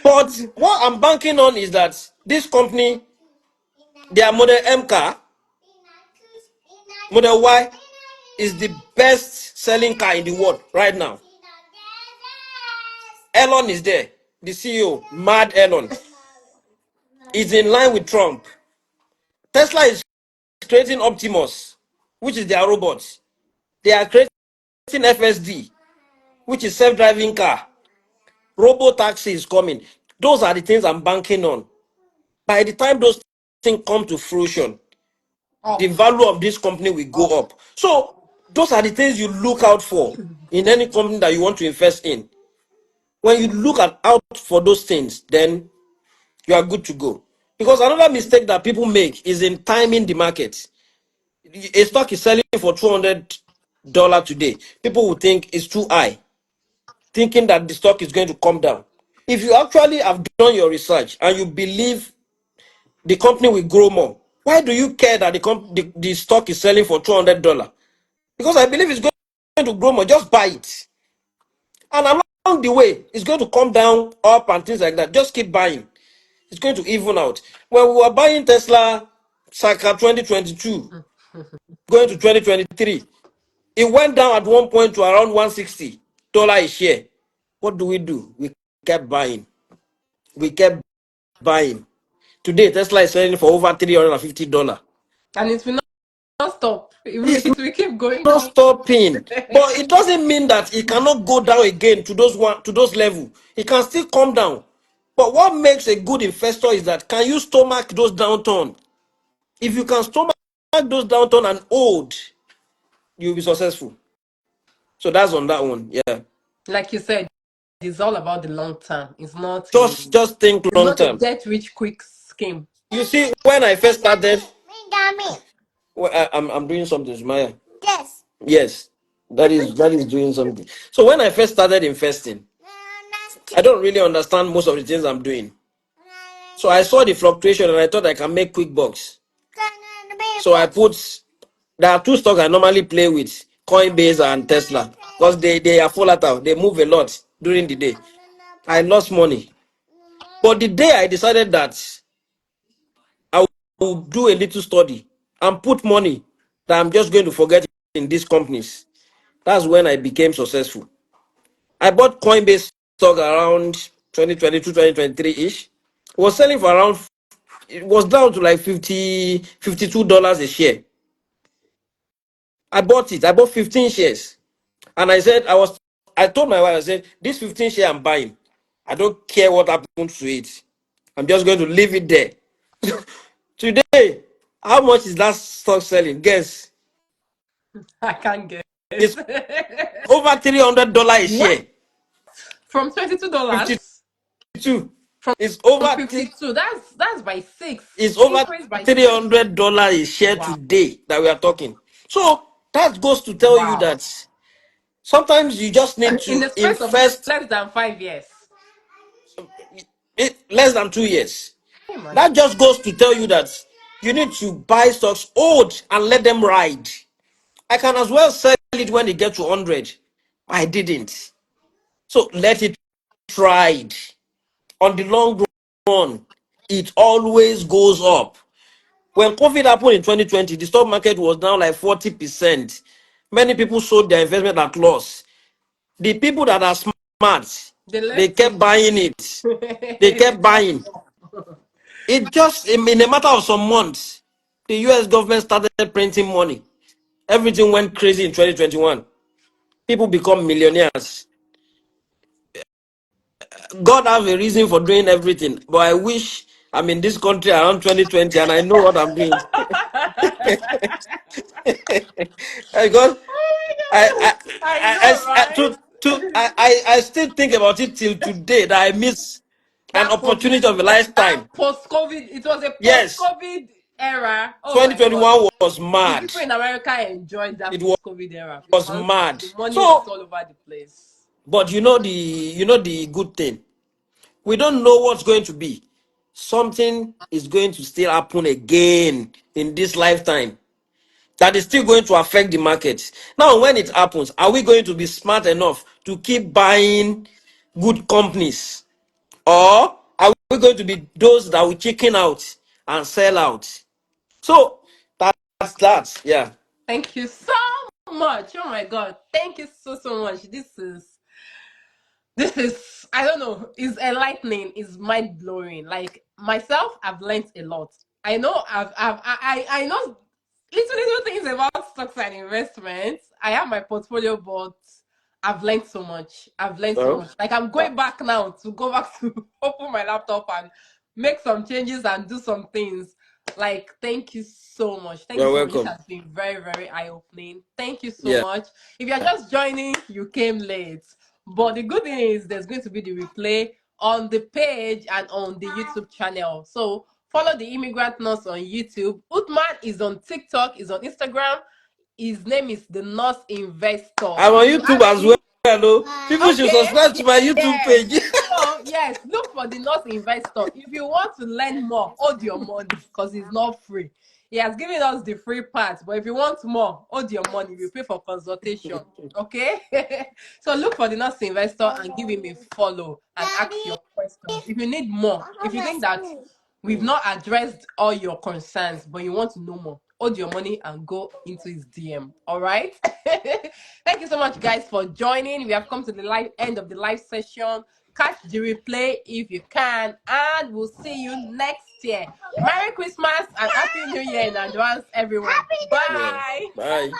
But what I'm banking on is that this company, their Model M car, Model Y, is the best selling car in the world right now. Elon is there, the CEO, mad Elon, is in line with Trump. Tesla is creating Optimus, which is their robots. They are creating FSD, which is self-driving car. Robo taxi is coming. Those are the things I'm banking on. By the time those things come to fruition, the Up, value of this company will go up. up. So those are the things you look out for in any company that you want to invest in. When you look out for those things, then you are good to go. Because another mistake that people make is in timing the market. A stock is selling for $200 today. People will think it's too high, thinking that the stock is going to come down. If you actually have done your research and you believe the company will grow more, why do you care that the stock is selling for $200? Because I believe it's going to grow more. Just buy it. And along the way, it's going to come down, up, and things like that. Just keep buying. It's going to even out. When we were buying Tesla circa 2022, going to 2023. It went down at one point to around $160 a share. What do? We kept buying. We kept buying. Today, Tesla is selling for over $350. And it will not stop. It will keep going Not up. stopping. But it doesn't mean that it cannot go down again to those level. It can still come down. But what makes a good investor is that can you stomach those downturn? If you can stomach those downturn and hold, you'll be successful. So that's on that one. Yeah. Like you said, it's all about the long term. Just think It's long not a term. get rich quick scheme. You see, when I first started, well, I'm doing something, Maya. Yes, that is doing something. So when I first started investing, I don't really understand most of the things I'm doing. So I saw the fluctuation and I thought I can make quick bucks. So there are two stocks I normally play with, Coinbase and Tesla, because they are volatile. They move a lot during the day. I lost money. But the day I decided that I will do a little study and put money that I'm just going to forget in these companies, that's when I became successful. I bought Coinbase stock around 2022, 2023-ish. It was selling for around, it was down to like $52 a share. I bought it. I bought 15 shares. And I told my wife, I said, this 15 share I'm buying. I don't care what happens to it. I'm just going to leave it there. Today, how much is that stock selling? Guess. I can't guess. It's over $300 a What? share. From $22? 52. From It's over 52. That's by six. it's over Increase by six. $300 a share Wow. today that we are talking. So that goes to tell you Wow. that sometimes you just need In to the space of invest less than 5 years. less than 2 years. Can you That imagine? just goes to tell you that you need to buy stocks old and let them ride. I can as well sell it when it gets to 100. I didn't. So let it ride. On the long run, it always goes up. When COVID happened in 2020, the stock market was down like 40%. Many people sold their investment at loss. The people that are smart, They they left kept it. buying it. They They kept bought buying. more. It just, in a matter of some months, the US government started printing money. Everything went crazy in 2021. People become millionaires. God have a reason for doing everything, but I wish I'm in this country around 2020 and I know what I'm doing. Because Oh my God. I know, I still think about it till today that I miss an that opportunity of a that lifetime. post-COVID, it was a Yes, post-COVID era. Oh my God. 2021 was The mad. people in America enjoyed that It post-COVID era was because mad. the money was So, all over the place. but you know the good thing. We don't know what's going to be. Something is going to still happen again in this lifetime that is still going to affect the market. Now, when it happens, are we going to be smart enough to keep buying good companies? Or are we going to be those that will chicken out and sell out? So that's that. Yeah. Thank you so much. Oh my God. Thank you so much. This is I don't know, is enlightening, is mind blowing. Like myself, I've learned a lot. I know I know little things about stocks and investments. I have my portfolio, but I've learned so much. I've learned so Well, much. Like I'm going back now to go back to open my laptop and make some changes and do some things. Like, thank you so much. Thank you you're so much. This welcome. has been very, very eye opening. Thank you so Yeah. much. If you're just joining, you came late. But the good thing is there's going to be the replay on the page and on the YouTube channel. So follow the immigrant nurse on YouTube. Utman is on TikTok, is on Instagram. His name is the Nurse Investor. I'm on If you YouTube ask as well. him, Hello. People should okay, subscribe to my YouTube yes. page. So yes, look for the Nurse Investor. If you want to learn more, hold your money because it's not free. He has given us the free part, but if you want more, hold your money. You pay for consultation. Okay? So look for the Nurse Investor and give him a follow and ask your questions. If you need more, if you think that We've not addressed all your concerns, but you want to know more. Hold your money and go into his DM. All right. Thank you so much, guys, for joining. We have come to the live end of the live session. Catch the replay if you can, and we'll see you next year. Merry Christmas and Happy New Year in advance, everyone. Yeah. Bye. Bye.